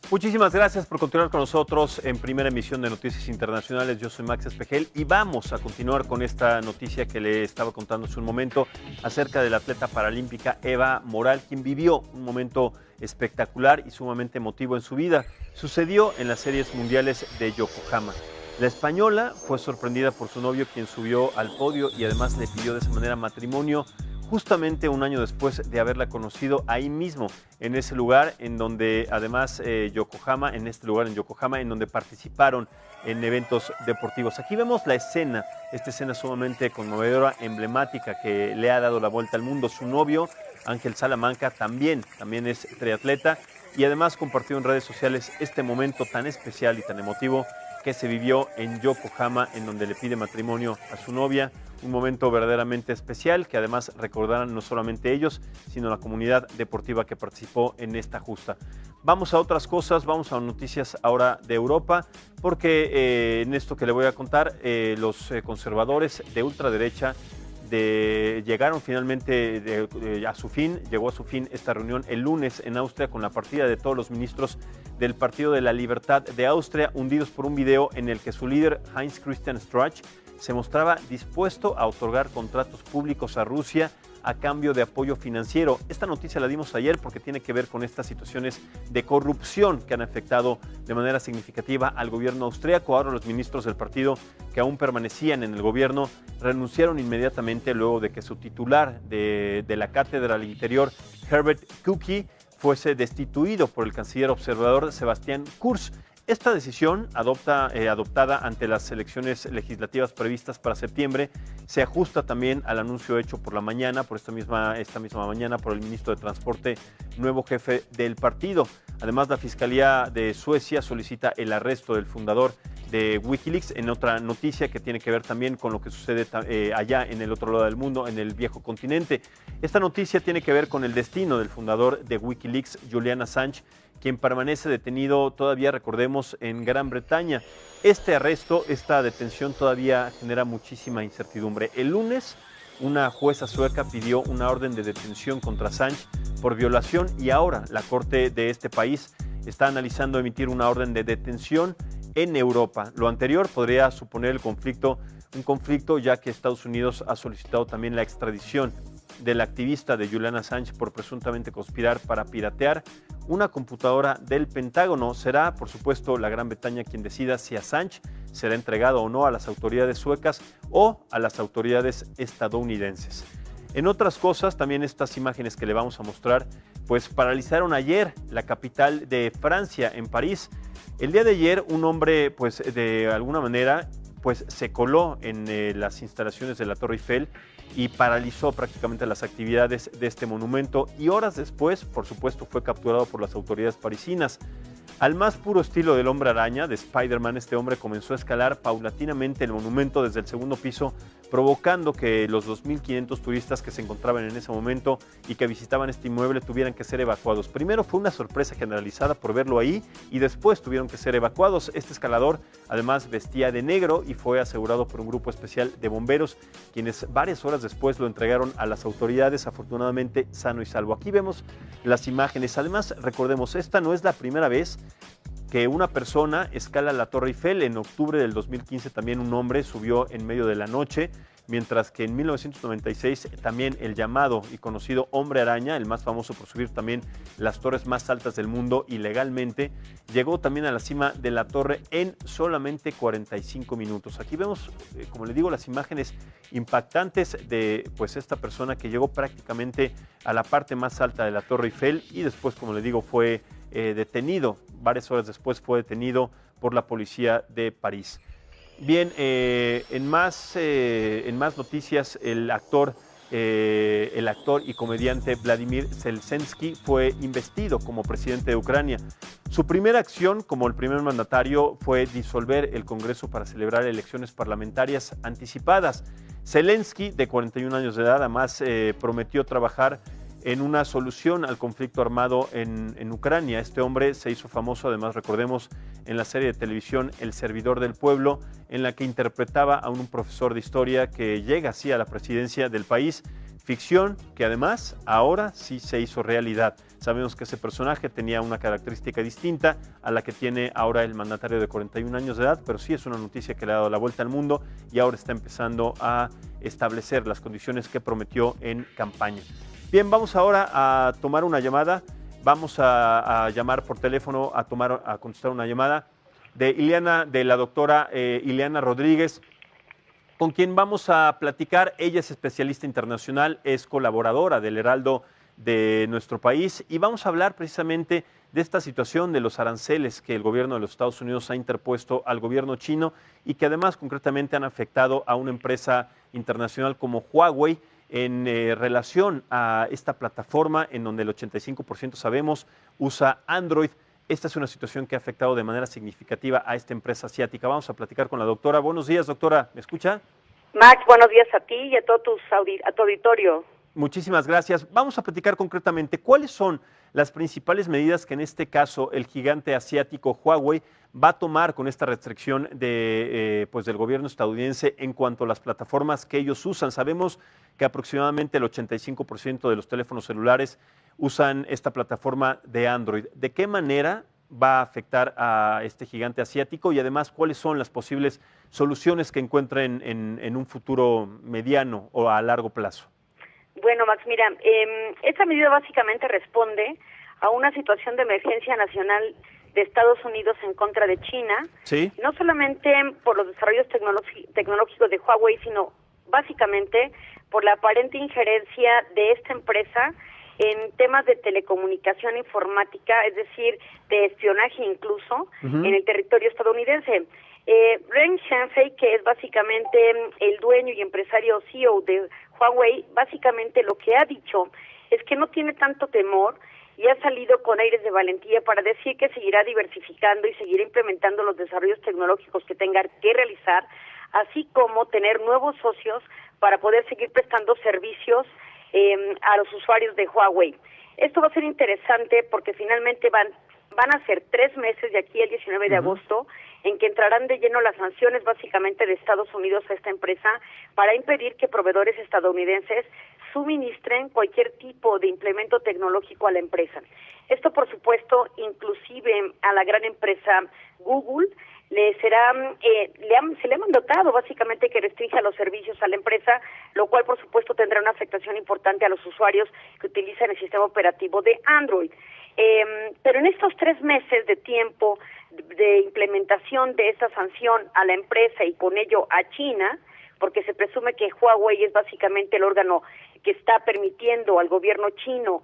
Muchísimas gracias por continuar con nosotros en primera emisión de Noticias Internacionales. Yo soy Max Espejel y vamos a continuar con esta noticia que le estaba contando hace un momento acerca de la atleta paralímpica Eva Moral, quien vivió un momento espectacular y sumamente emotivo en su vida. Sucedió en las series mundiales de Yokohama. La española fue sorprendida por su novio, quien subió al podio y además le pidió de esa manera matrimonio, justamente un año después de haberla conocido ahí mismo, en ese lugar en donde además Yokohama, en donde participaron en eventos deportivos. Aquí vemos la escena, esta escena sumamente conmovedora, emblemática, que le ha dado la vuelta al mundo. Su novio, Ángel Salamanca, también es triatleta y además compartió en redes sociales este momento tan especial y tan emotivo que se vivió en Yokohama, en donde le pide matrimonio a su novia. Un momento verdaderamente especial que además recordarán no solamente ellos, sino la comunidad deportiva que participó en esta justa. Vamos a otras cosas, vamos a noticias ahora de Europa, porque en esto que le voy a contar, los conservadores de ultraderecha llegaron finalmente a su fin. Llegó a su fin esta reunión el lunes en Austria con la partida de todos los ministros del Partido de la Libertad de Austria, hundidos por un video en el que su líder, Heinz Christian Strache, se mostraba dispuesto a otorgar contratos públicos a Rusia a cambio de apoyo financiero. Esta noticia la dimos ayer porque tiene que ver con estas situaciones de corrupción que han afectado de manera significativa al gobierno austríaco. Ahora los ministros del partido que aún permanecían en el gobierno renunciaron inmediatamente luego de que su titular de la cátedra al interior, Herbert Kukki, fuese destituido por el canciller observador Sebastian Kurz. Esta decisión, adoptada ante las elecciones legislativas previstas para septiembre, se ajusta también al anuncio hecho por la mañana, esta misma mañana, por el ministro de Transporte, nuevo jefe del partido. Además, la Fiscalía de Suecia solicita el arresto del fundador de Wikileaks, en otra noticia que tiene que ver también con lo que sucede allá en el otro lado del mundo, en el viejo continente. Esta noticia tiene que ver con el destino del fundador de Wikileaks, Julian Assange, quien permanece detenido todavía, recordemos, en Gran Bretaña. Este arresto, esta detención todavía genera muchísima incertidumbre. El lunes, una jueza sueca pidió una orden de detención contra Assange por violación y ahora la Corte de este país está analizando emitir una orden de detención en Europa. Lo anterior podría suponer un conflicto, ya que Estados Unidos ha solicitado también la extradición del activista de Julian Assange por presuntamente conspirar para piratear una computadora del Pentágono. Será, por supuesto, la Gran Bretaña quien decida si Assange será entregado o no a las autoridades suecas o a las autoridades estadounidenses. En otras cosas, también estas imágenes que le vamos a mostrar, pues paralizaron ayer la capital de Francia, en París. El día de ayer, un hombre, pues de alguna manera, pues se coló en las instalaciones de la Torre Eiffel y paralizó prácticamente las actividades de este monumento, y horas después, por supuesto, fue capturado por las autoridades parisinas. Al más puro estilo del Hombre Araña, de Spider-Man, este hombre comenzó a escalar paulatinamente el monumento desde el segundo piso, provocando que los 2.500 turistas que se encontraban en ese momento y que visitaban este inmueble tuvieran que ser evacuados. Primero fue una sorpresa generalizada por verlo ahí y después tuvieron que ser evacuados. Este escalador además vestía de negro y fue asegurado por un grupo especial de bomberos, quienes varias horas después lo entregaron a las autoridades, afortunadamente sano y salvo. Aquí vemos las imágenes. Además, recordemos, esta no es la primera vez que una persona escala la Torre Eiffel. En octubre del 2015 también un hombre subió en medio de la noche, mientras que en 1996 también el llamado y conocido Hombre Araña, el más famoso por subir también las torres más altas del mundo ilegalmente, llegó también a la cima de la torre en solamente 45 minutos. Aquí vemos, como le digo, las imágenes impactantes de pues esta persona que llegó prácticamente a la parte más alta de la Torre Eiffel y después, como le digo, fue detenido. Varias horas después fue detenido por la policía de París. Bien, en más noticias, el actor y comediante Vladimir Zelensky fue investido como presidente de Ucrania. Su primera acción como el primer mandatario fue disolver el Congreso para celebrar elecciones parlamentarias anticipadas. Zelensky, de 41 años de edad, además prometió trabajar en una solución al conflicto armado en Ucrania. Este hombre se hizo famoso, además, recordemos, en la serie de televisión El Servidor del Pueblo, en la que interpretaba a un profesor de historia que llega así a la presidencia del país, ficción que además ahora sí se hizo realidad. Sabemos que ese personaje tenía una característica distinta a la que tiene ahora el mandatario de 41 años de edad, pero sí es una noticia que le ha dado la vuelta al mundo y ahora está empezando a establecer las condiciones que prometió en campaña. Bien, vamos ahora a tomar una llamada. Vamos a llamar por teléfono, a contestar una llamada de la doctora Ileana Rodríguez, con quien vamos a platicar. Ella es especialista internacional, es colaboradora del Heraldo de nuestro país, y vamos a hablar precisamente de esta situación de los aranceles que el gobierno de los Estados Unidos ha interpuesto al gobierno chino y que además concretamente han afectado a una empresa internacional como Huawei, en relación a esta plataforma en donde el 85% sabemos usa Android. Esta es una situación que ha afectado de manera significativa a esta empresa asiática. Vamos a platicar con la doctora. Buenos días, doctora. ¿Me escucha? Max, buenos días a ti y a todo tu auditorio. Muchísimas gracias. Vamos a platicar concretamente cuáles son las principales medidas que en este caso el gigante asiático Huawei va a tomar con esta restricción del gobierno estadounidense en cuanto a las plataformas que ellos usan. Sabemos que aproximadamente el 85% de los teléfonos celulares usan esta plataforma de Android. ¿De qué manera va a afectar a este gigante asiático y además cuáles son las posibles soluciones que encuentren en un futuro mediano o a largo plazo? Bueno, Max, mira, esta medida básicamente responde a una situación de emergencia nacional de Estados Unidos en contra de China, ¿sí? No solamente por los desarrollos tecnológicos de Huawei, sino básicamente por la aparente injerencia de esta empresa en temas de telecomunicación informática, es decir, de espionaje incluso, en el territorio estadounidense. Ren Zhengfei, que es básicamente el dueño y empresario CEO de Huawei, básicamente lo que ha dicho es que no tiene tanto temor y ha salido con aires de valentía para decir que seguirá diversificando y seguirá implementando los desarrollos tecnológicos que tenga que realizar, así como tener nuevos socios para poder seguir prestando servicios a los usuarios de Huawei. Esto va a ser interesante porque finalmente van a ser 3 meses de aquí al 19 de agosto en que entrarán de lleno las sanciones básicamente de Estados Unidos a esta empresa para impedir que proveedores estadounidenses suministren cualquier tipo de implemento tecnológico a la empresa. Esto, por supuesto, inclusive a la gran empresa Google, se le ha mandatado básicamente que restrinja los servicios a la empresa, lo cual por supuesto tendrá una afectación importante a los usuarios que utilizan el sistema operativo de Android. Pero en estos 3 meses de tiempo de implementación de esta sanción a la empresa y con ello a China, porque se presume que Huawei es básicamente el órgano que está permitiendo al gobierno chino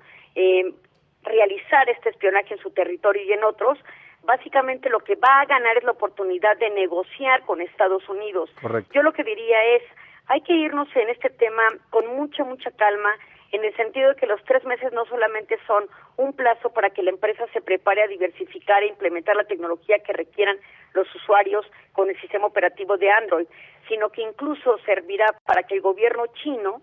realizar este espionaje en su territorio y en otros, básicamente lo que va a ganar es la oportunidad de negociar con Estados Unidos. Correcto. Yo lo que diría es, hay que irnos en este tema con mucha calma, en el sentido de que los 3 meses no solamente son un plazo para que la empresa se prepare a diversificar e implementar la tecnología que requieran los usuarios con el sistema operativo de Android, sino que incluso servirá para que el gobierno chino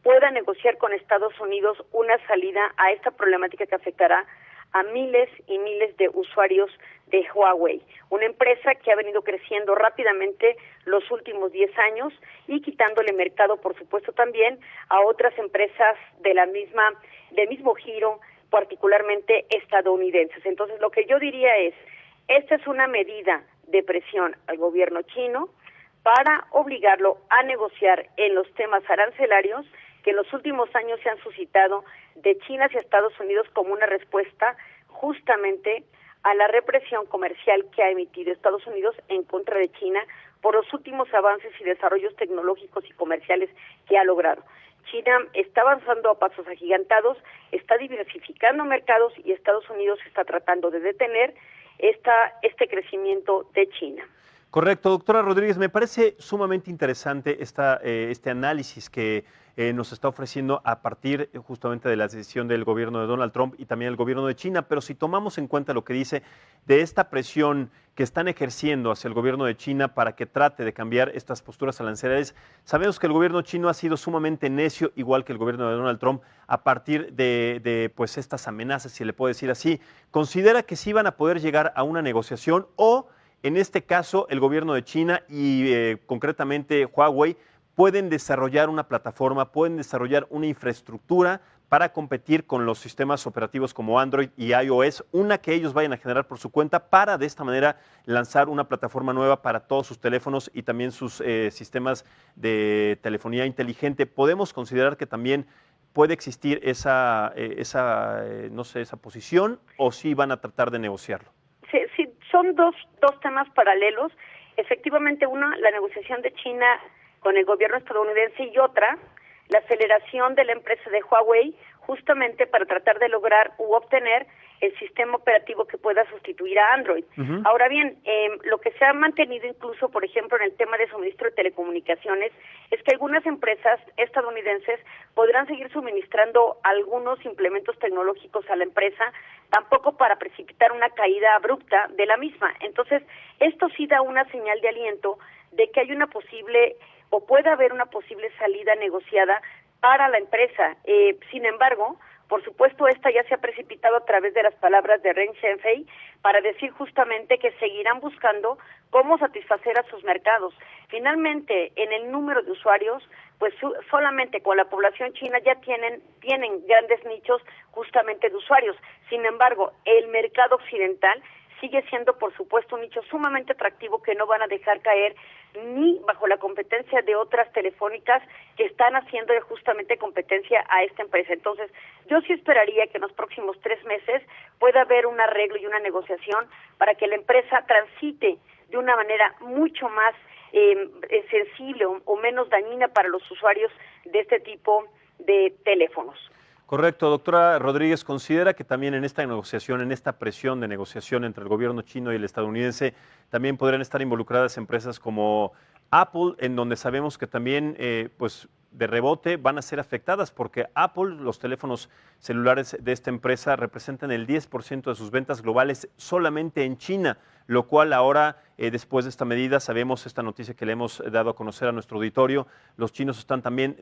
pueda negociar con Estados Unidos una salida a esta problemática que afectará a miles y miles de usuarios de Huawei, una empresa que ha venido creciendo rápidamente los últimos 10 años y quitándole mercado, por supuesto, también a otras empresas del mismo giro, particularmente estadounidenses. Entonces, lo que yo diría es, esta es una medida de presión al gobierno chino para obligarlo a negociar en los temas arancelarios que en los últimos años se han suscitado de China hacia Estados Unidos como una respuesta justamente a la represión comercial que ha emitido Estados Unidos en contra de China por los últimos avances y desarrollos tecnológicos y comerciales que ha logrado. China está avanzando a pasos agigantados, está diversificando mercados y Estados Unidos está tratando de detener este crecimiento de China. Correcto, doctora Rodríguez, me parece sumamente interesante este análisis que nos está ofreciendo a partir justamente de la decisión del gobierno de Donald Trump y también el gobierno de China, pero si tomamos en cuenta lo que dice de esta presión que están ejerciendo hacia el gobierno de China para que trate de cambiar estas posturas arancelarias, sabemos que el gobierno chino ha sido sumamente necio, igual que el gobierno de Donald Trump, a partir de pues estas amenazas, si le puedo decir así. ¿Considera que sí van a poder llegar a una negociación o en este caso, el gobierno de China y concretamente Huawei pueden desarrollar una plataforma, pueden desarrollar una infraestructura para competir con los sistemas operativos como Android y iOS, una que ellos vayan a generar por su cuenta para de esta manera lanzar una plataforma nueva para todos sus teléfonos y también sus sistemas de telefonía inteligente? ¿Podemos considerar que también puede existir esa posición o sí van a tratar de negociarlo? Sí, son dos temas paralelos. Efectivamente, una, la negociación de China con el gobierno estadounidense y otra, la aceleración de la empresa de Huawei justamente para tratar de lograr u obtener el sistema operativo que pueda sustituir a Android. Uh-huh. Ahora bien, lo que se ha mantenido incluso, por ejemplo, en el tema de suministro de telecomunicaciones, es que algunas empresas estadounidenses podrán seguir suministrando algunos implementos tecnológicos a la empresa, tampoco para precipitar una caída abrupta de la misma. Entonces, esto sí da una señal de aliento de que hay una posible, o puede haber una posible salida negociada para la empresa. Sin embargo, por supuesto, esta ya se ha precipitado a través de las palabras de Ren Zhengfei para decir justamente que seguirán buscando cómo satisfacer a sus mercados. Finalmente, en el número de usuarios, pues solamente con la población china ya tienen grandes nichos justamente de usuarios. Sin embargo, el mercado occidental sigue siendo, por supuesto, un nicho sumamente atractivo que no van a dejar caer ni bajo la competencia de otras telefónicas que están haciendo justamente competencia a esta empresa. Entonces, yo sí esperaría que en los próximos 3 meses pueda haber un arreglo y una negociación para que la empresa transite de una manera mucho más sensible o menos dañina para los usuarios de este tipo de teléfonos. Correcto, doctora Rodríguez, ¿considera que también en esta negociación, en esta presión de negociación entre el gobierno chino y el estadounidense, también podrían estar involucradas empresas como Apple, en donde sabemos que también pues de rebote van a ser afectadas porque Apple, los teléfonos celulares de esta empresa representan el 10% de sus ventas globales solamente en China, lo cual ahora, después de esta medida, sabemos esta noticia que le hemos dado a conocer a nuestro auditorio, los chinos están también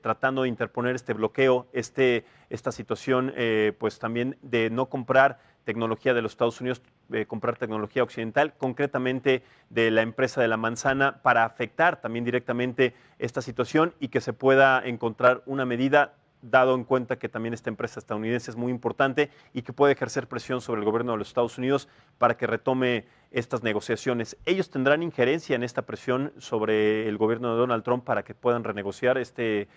tratando de interponer este bloqueo, esta situación, pues también de no comprar tecnología de los Estados Unidos, comprar tecnología occidental, concretamente de la empresa de la manzana, para afectar también directamente esta situación y que se pueda encontrar una medida dado en cuenta que también esta empresa estadounidense es muy importante y que puede ejercer presión sobre el gobierno de los Estados Unidos para que retome estas negociaciones. ¿Ellos tendrán injerencia en esta presión sobre el gobierno de Donald Trump para que puedan renegociar este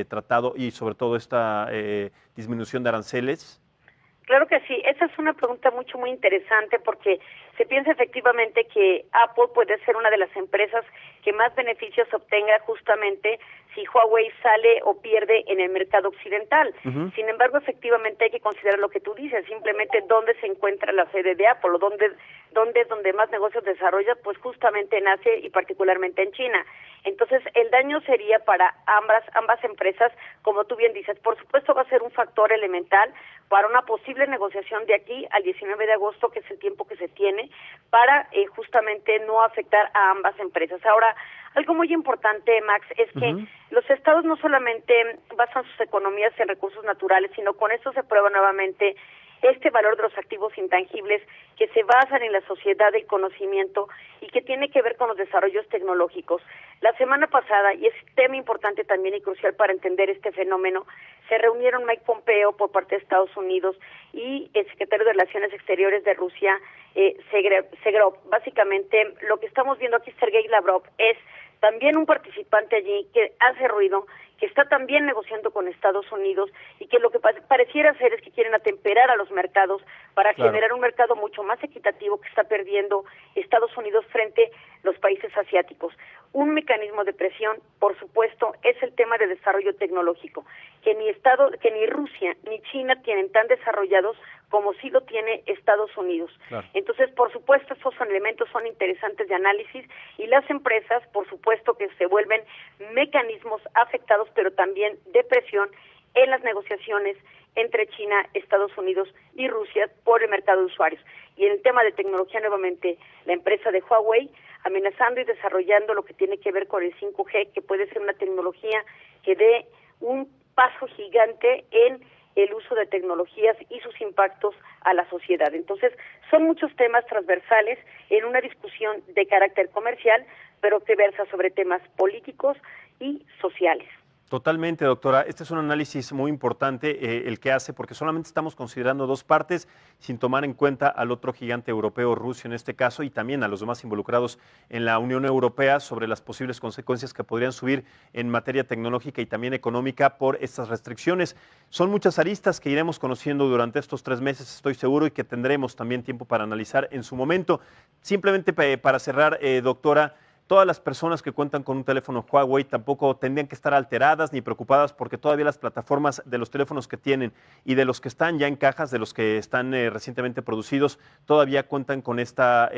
tratado y sobre todo esta disminución de aranceles? Claro que sí, esa es una pregunta muy interesante porque se piensa efectivamente que Apple puede ser una de las empresas que más beneficios obtenga justamente si Huawei sale o pierde en el mercado occidental. Sin embargo, efectivamente hay que considerar lo que tú dices, simplemente dónde se encuentra la sede de Apple o dónde es donde más negocios desarrolla, pues justamente en Asia y particularmente en China. Entonces, el daño sería para ambas empresas, como tú bien dices. Por supuesto, va a ser un factor elemental para una posible negociación de aquí al 19 de agosto, que es el tiempo que se tiene, para justamente no afectar a ambas empresas. Ahora, algo muy importante, Max, es que los estados no solamente basan sus economías en recursos naturales, sino con esto se prueba nuevamente este valor de los activos intangibles que se basan en la sociedad del conocimiento y que tiene que ver con los desarrollos tecnológicos. La semana pasada, y es tema importante también y crucial para entender este fenómeno, se reunieron Mike Pompeo por parte de Estados Unidos y el secretario de Relaciones Exteriores de Rusia, Sergey. Básicamente, lo que estamos viendo aquí, Sergey Lavrov, es también un participante allí que hace ruido, que está también negociando con Estados Unidos y que lo que pareciera ser es que quieren atemperar a los mercados para generar un mercado mucho más equitativo que está perdiendo Estados Unidos frente a los países asiáticos. Un mecanismo de presión, por supuesto, es el tema de desarrollo tecnológico, que ni Rusia ni China tienen tan desarrollados como sí lo tiene Estados Unidos. Entonces, por supuesto, estos elementos son interesantes de análisis y las empresas, por supuesto, que se vuelven mecanismos afectados, pero también de presión en las negociaciones entre China, Estados Unidos y Rusia por el mercado de usuarios. Y en el tema de tecnología, nuevamente, la empresa de Huawei amenazando y desarrollando lo que tiene que ver con el 5G, que puede ser una tecnología que dé un paso gigante en el uso de tecnologías y sus impactos a la sociedad. Entonces, son muchos temas transversales en una discusión de carácter comercial, pero que versa sobre temas políticos y sociales. Totalmente, doctora. Este es un análisis muy importante el que hace, porque solamente estamos considerando dos partes sin tomar en cuenta al otro gigante europeo, Rusia en este caso, y también a los demás involucrados en la Unión Europea sobre las posibles consecuencias que podrían subir en materia tecnológica y también económica por estas restricciones. Son muchas aristas que iremos conociendo durante estos 3 meses, estoy seguro, y que tendremos también tiempo para analizar en su momento. Simplemente para cerrar, doctora, todas las personas que cuentan con un teléfono Huawei tampoco tendrían que estar alteradas ni preocupadas porque todavía las plataformas de los teléfonos que tienen y de los que están ya en cajas, de los que están recientemente producidos, todavía cuentan con esta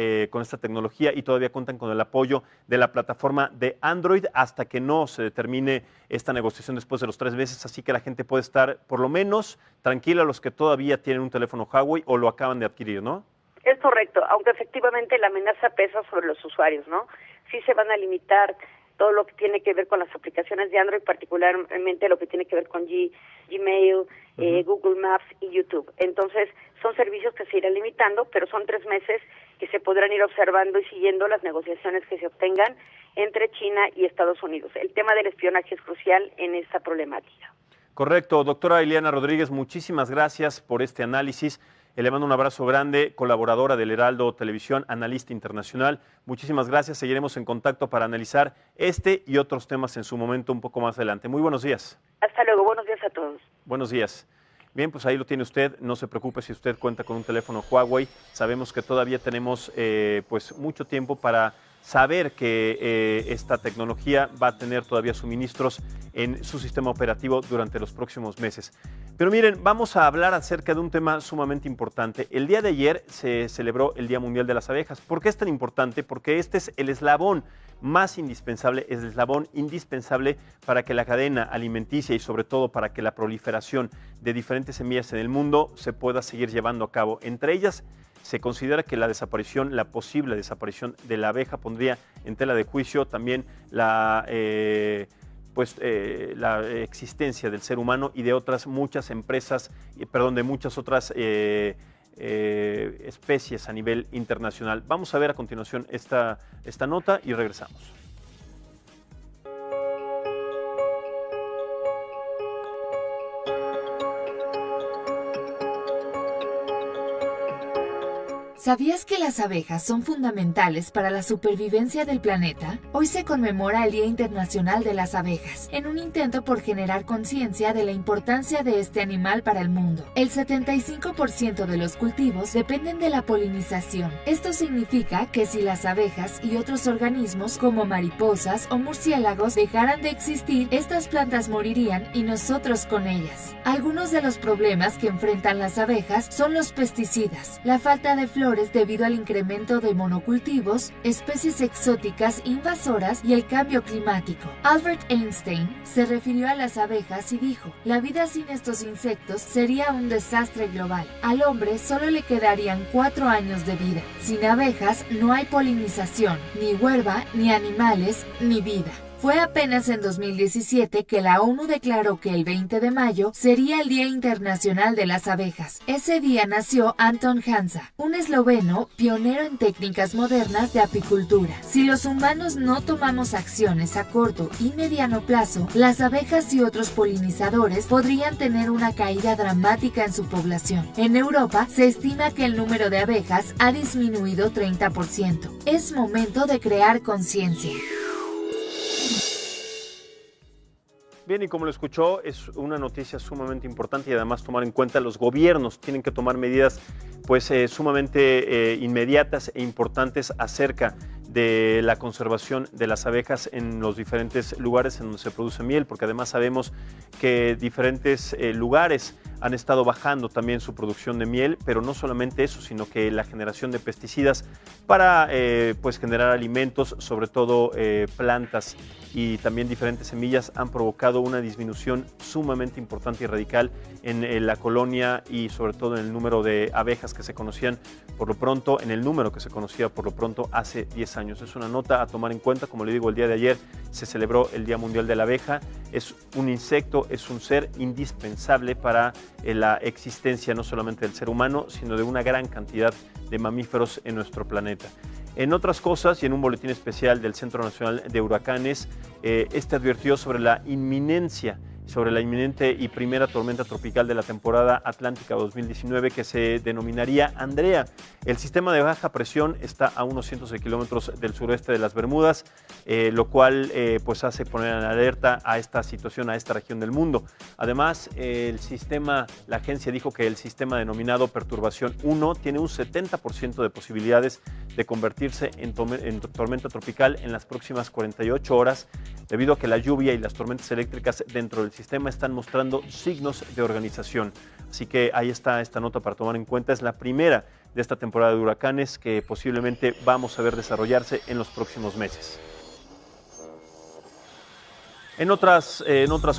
tecnología y todavía cuentan con el apoyo de la plataforma de Android hasta que no se determine esta negociación después de los 3 meses. Así que la gente puede estar por lo menos tranquila, los que todavía tienen un teléfono Huawei o lo acaban de adquirir, ¿no? Es correcto, aunque efectivamente la amenaza pesa sobre los usuarios, ¿no? Sí se van a limitar todo lo que tiene que ver con las aplicaciones de Android, particularmente lo que tiene que ver con Gmail, Google Maps y YouTube. Entonces, son servicios que se irán limitando, pero son 3 meses que se podrán ir observando y siguiendo las negociaciones que se obtengan entre China y Estados Unidos. El tema del espionaje es crucial en esta problemática. Correcto. Doctora Ileana Rodríguez, muchísimas gracias por este análisis. Le mando un abrazo grande, colaboradora del Heraldo Televisión, analista internacional. Muchísimas gracias. Seguiremos en contacto para analizar este y otros temas en su momento un poco más adelante. Muy buenos días. Hasta luego. Buenos días a todos. Buenos días. Bien, pues ahí lo tiene usted. No se preocupe si usted cuenta con un teléfono Huawei. Sabemos que todavía tenemos pues mucho tiempo para saber que esta tecnología va a tener todavía suministros en su sistema operativo durante los próximos meses. Pero miren, vamos a hablar acerca de un tema sumamente importante. El día de ayer se celebró el Día Mundial de las Abejas. ¿Por qué es tan importante? Porque este es el eslabón más indispensable, es el eslabón indispensable para que la cadena alimenticia y sobre todo para que la proliferación de diferentes semillas en el mundo se pueda seguir llevando a cabo. Entre ellas, se considera que la posible desaparición de la abeja pondría en tela de juicio también la existencia del ser humano y de otras muchas empresas, de muchas otras especies a nivel internacional. Vamos a ver a continuación esta nota y regresamos. ¿Sabías que las abejas son fundamentales para la supervivencia del planeta? Hoy se conmemora el Día Internacional de las Abejas, en un intento por generar conciencia de la importancia de este animal para el mundo. El 75% de los cultivos dependen de la polinización. Esto significa que si las abejas y otros organismos como mariposas o murciélagos dejaran de existir, estas plantas morirían y nosotros con ellas. Algunos de los problemas que enfrentan las abejas son los pesticidas, la falta de flores debido al incremento de monocultivos, especies exóticas invasoras y el cambio climático. Albert Einstein se refirió a las abejas y dijo: la vida sin estos insectos sería un desastre global. Al hombre solo le quedarían 4 años de vida. Sin abejas no hay polinización, ni hierba, ni animales, ni vida. Fue apenas en 2017 que la ONU declaró que el 20 de mayo sería el Día Internacional de las Abejas. Ese día nació Anton Hansa, un esloveno pionero en técnicas modernas de apicultura. Si los humanos no tomamos acciones a corto y mediano plazo, las abejas y otros polinizadores podrían tener una caída dramática en su población. En Europa se estima que el número de abejas ha disminuido 30%. Es momento de crear conciencia. Bien, y como lo escuchó, es una noticia sumamente importante y además tomar en cuenta los gobiernos tienen que tomar medidas sumamente inmediatas e importantes acerca de la conservación de las abejas en los diferentes lugares en donde se produce miel, porque además sabemos que diferentes lugares han estado bajando también su producción de miel, pero no solamente eso, sino que la generación de pesticidas para generar alimentos, sobre todo plantas y también diferentes semillas, han provocado una disminución sumamente importante y radical en la colonia y sobre todo en el número de abejas que se conocían por lo pronto, en el número que se conocía por lo pronto hace 10 años. Es una nota a tomar en cuenta. Como le digo, el día de ayer se celebró el Día Mundial de la Abeja. Es un insecto, es un ser indispensable para la existencia no solamente del ser humano, sino de una gran cantidad de mamíferos en nuestro planeta. En otras cosas, y en un boletín especial del Centro Nacional de Huracanes, advirtió sobre la inminente y primera tormenta tropical de la temporada atlántica 2019 que se denominaría Andrea. El sistema de baja presión está a unos cientos de kilómetros del sureste de las Bermudas, lo cual hace poner en alerta a esta situación, a esta región del mundo. Además, la agencia dijo que el sistema denominado Perturbación 1 tiene un 70% de posibilidades de convertirse en tormenta tropical en las próximas 48 horas, debido a que la lluvia y las tormentas eléctricas dentro del sistema están mostrando signos de organización. Así que ahí está esta nota para tomar en cuenta. Es la primera de esta temporada de huracanes que posiblemente vamos a ver desarrollarse en los próximos meses. En otras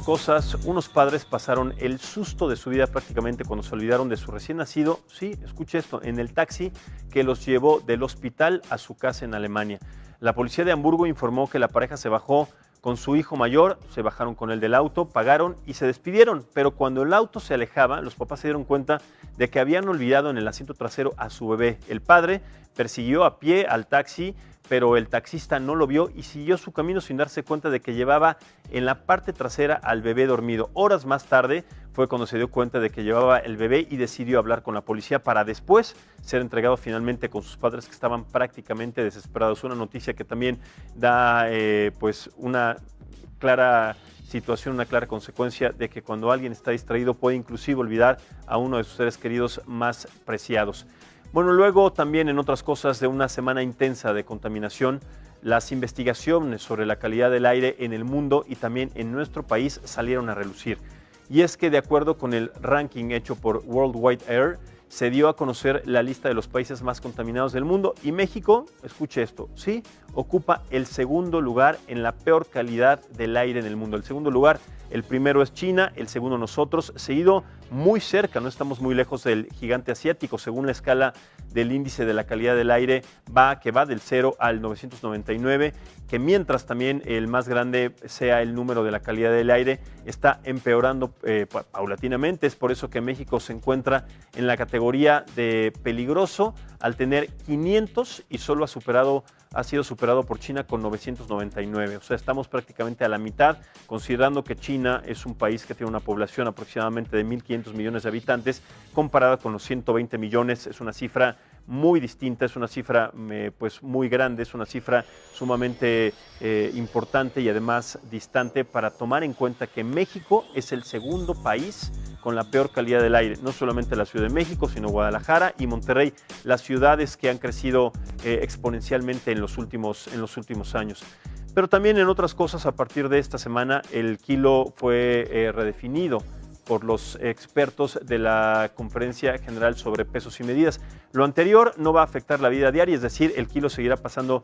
cosas, unos padres pasaron el susto de su vida prácticamente cuando se olvidaron de su recién nacido, sí, escuche esto, en el taxi que los llevó del hospital a su casa en Alemania. La policía de Hamburgo informó que la pareja se bajó con su hijo mayor, se bajaron con él del auto, pagaron y se despidieron, pero cuando el auto se alejaba, los papás se dieron cuenta de que habían olvidado en el asiento trasero a su bebé. El padre persiguió a pie al taxi, pero el taxista no lo vio y siguió su camino sin darse cuenta de que llevaba en la parte trasera al bebé dormido. Horas más tarde fue cuando se dio cuenta de que llevaba el bebé y decidió hablar con la policía para después ser entregado finalmente con sus padres, que estaban prácticamente desesperados. Una noticia que también da una clara situación, una clara consecuencia de que cuando alguien está distraído puede inclusive olvidar a uno de sus seres queridos más preciados. Bueno, luego también en otras cosas de una semana intensa de contaminación, las investigaciones sobre la calidad del aire en el mundo y también en nuestro país salieron a relucir. Y es que de acuerdo con el ranking hecho por Worldwide Air, se dio a conocer la lista de los países más contaminados del mundo y México, escuche esto, sí, ocupa el segundo lugar en la peor calidad del aire en el mundo. El segundo lugar, el primero es China, el segundo nosotros, seguido muy cerca, no estamos muy lejos del gigante asiático. Según la escala del índice de la calidad del aire, que va del 0 al 999, que mientras también el más grande sea el número de la calidad del aire, está empeorando paulatinamente. Es por eso que México se encuentra en la categoría de peligroso al tener 500 y solo ha sido superado por China con 999. O sea, estamos prácticamente a la mitad, considerando que China es un país que tiene una población aproximadamente de 1.500 millones de habitantes, comparada con los 120 millones, es una cifra muy distinta, es una cifra pues muy grande, es una cifra sumamente importante y además distante para tomar en cuenta que México es el segundo país con la peor calidad del aire, no solamente la Ciudad de México, sino Guadalajara y Monterrey, las ciudades que han crecido exponencialmente en los últimos años. Pero también en otras cosas, a partir de esta semana, el kilo fue redefinido por los expertos de la Conferencia General sobre Pesos y Medidas. Lo anterior no va a afectar la vida diaria, es decir, el kilo seguirá pesando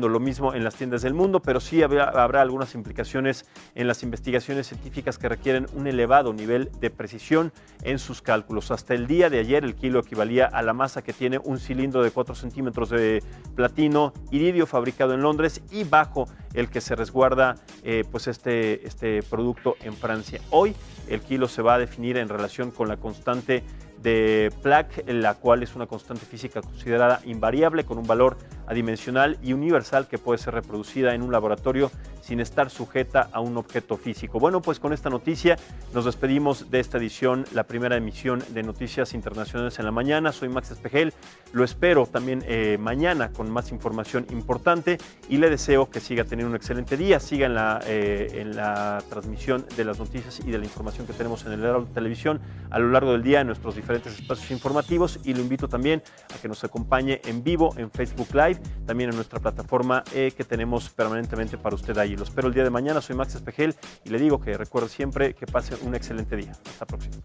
lo mismo en las tiendas del mundo, pero sí habrá algunas implicaciones en las investigaciones científicas que requieren un elevado nivel de precisión en sus cálculos. Hasta el día de ayer, el kilo equivalía a la masa que tiene un cilindro de 4 centímetros de platino iridio fabricado en Londres y bajo el que se resguarda pues este producto en Francia. Hoy el kilo se va a definir en relación con la constante de Planck, la cual es una constante física considerada invariable con un valor adimensional y universal que puede ser reproducida en un laboratorio sin estar sujeta a un objeto físico. Bueno, pues con esta noticia nos despedimos de esta edición, la primera emisión de Noticias Internacionales en la Mañana. Soy Max Espejel, lo espero también mañana con más información importante y le deseo que siga teniendo un excelente día, siga en la transmisión de las noticias y de la información que tenemos en el Heraldo Televisión a lo largo del día en nuestros diferentes espacios informativos y lo invito también a que nos acompañe en vivo en Facebook Live, también en nuestra plataforma que tenemos permanentemente para usted ahí. Lo espero el día de mañana, soy Max Espejel y le digo que recuerde siempre que pase un excelente día. Hasta la próxima.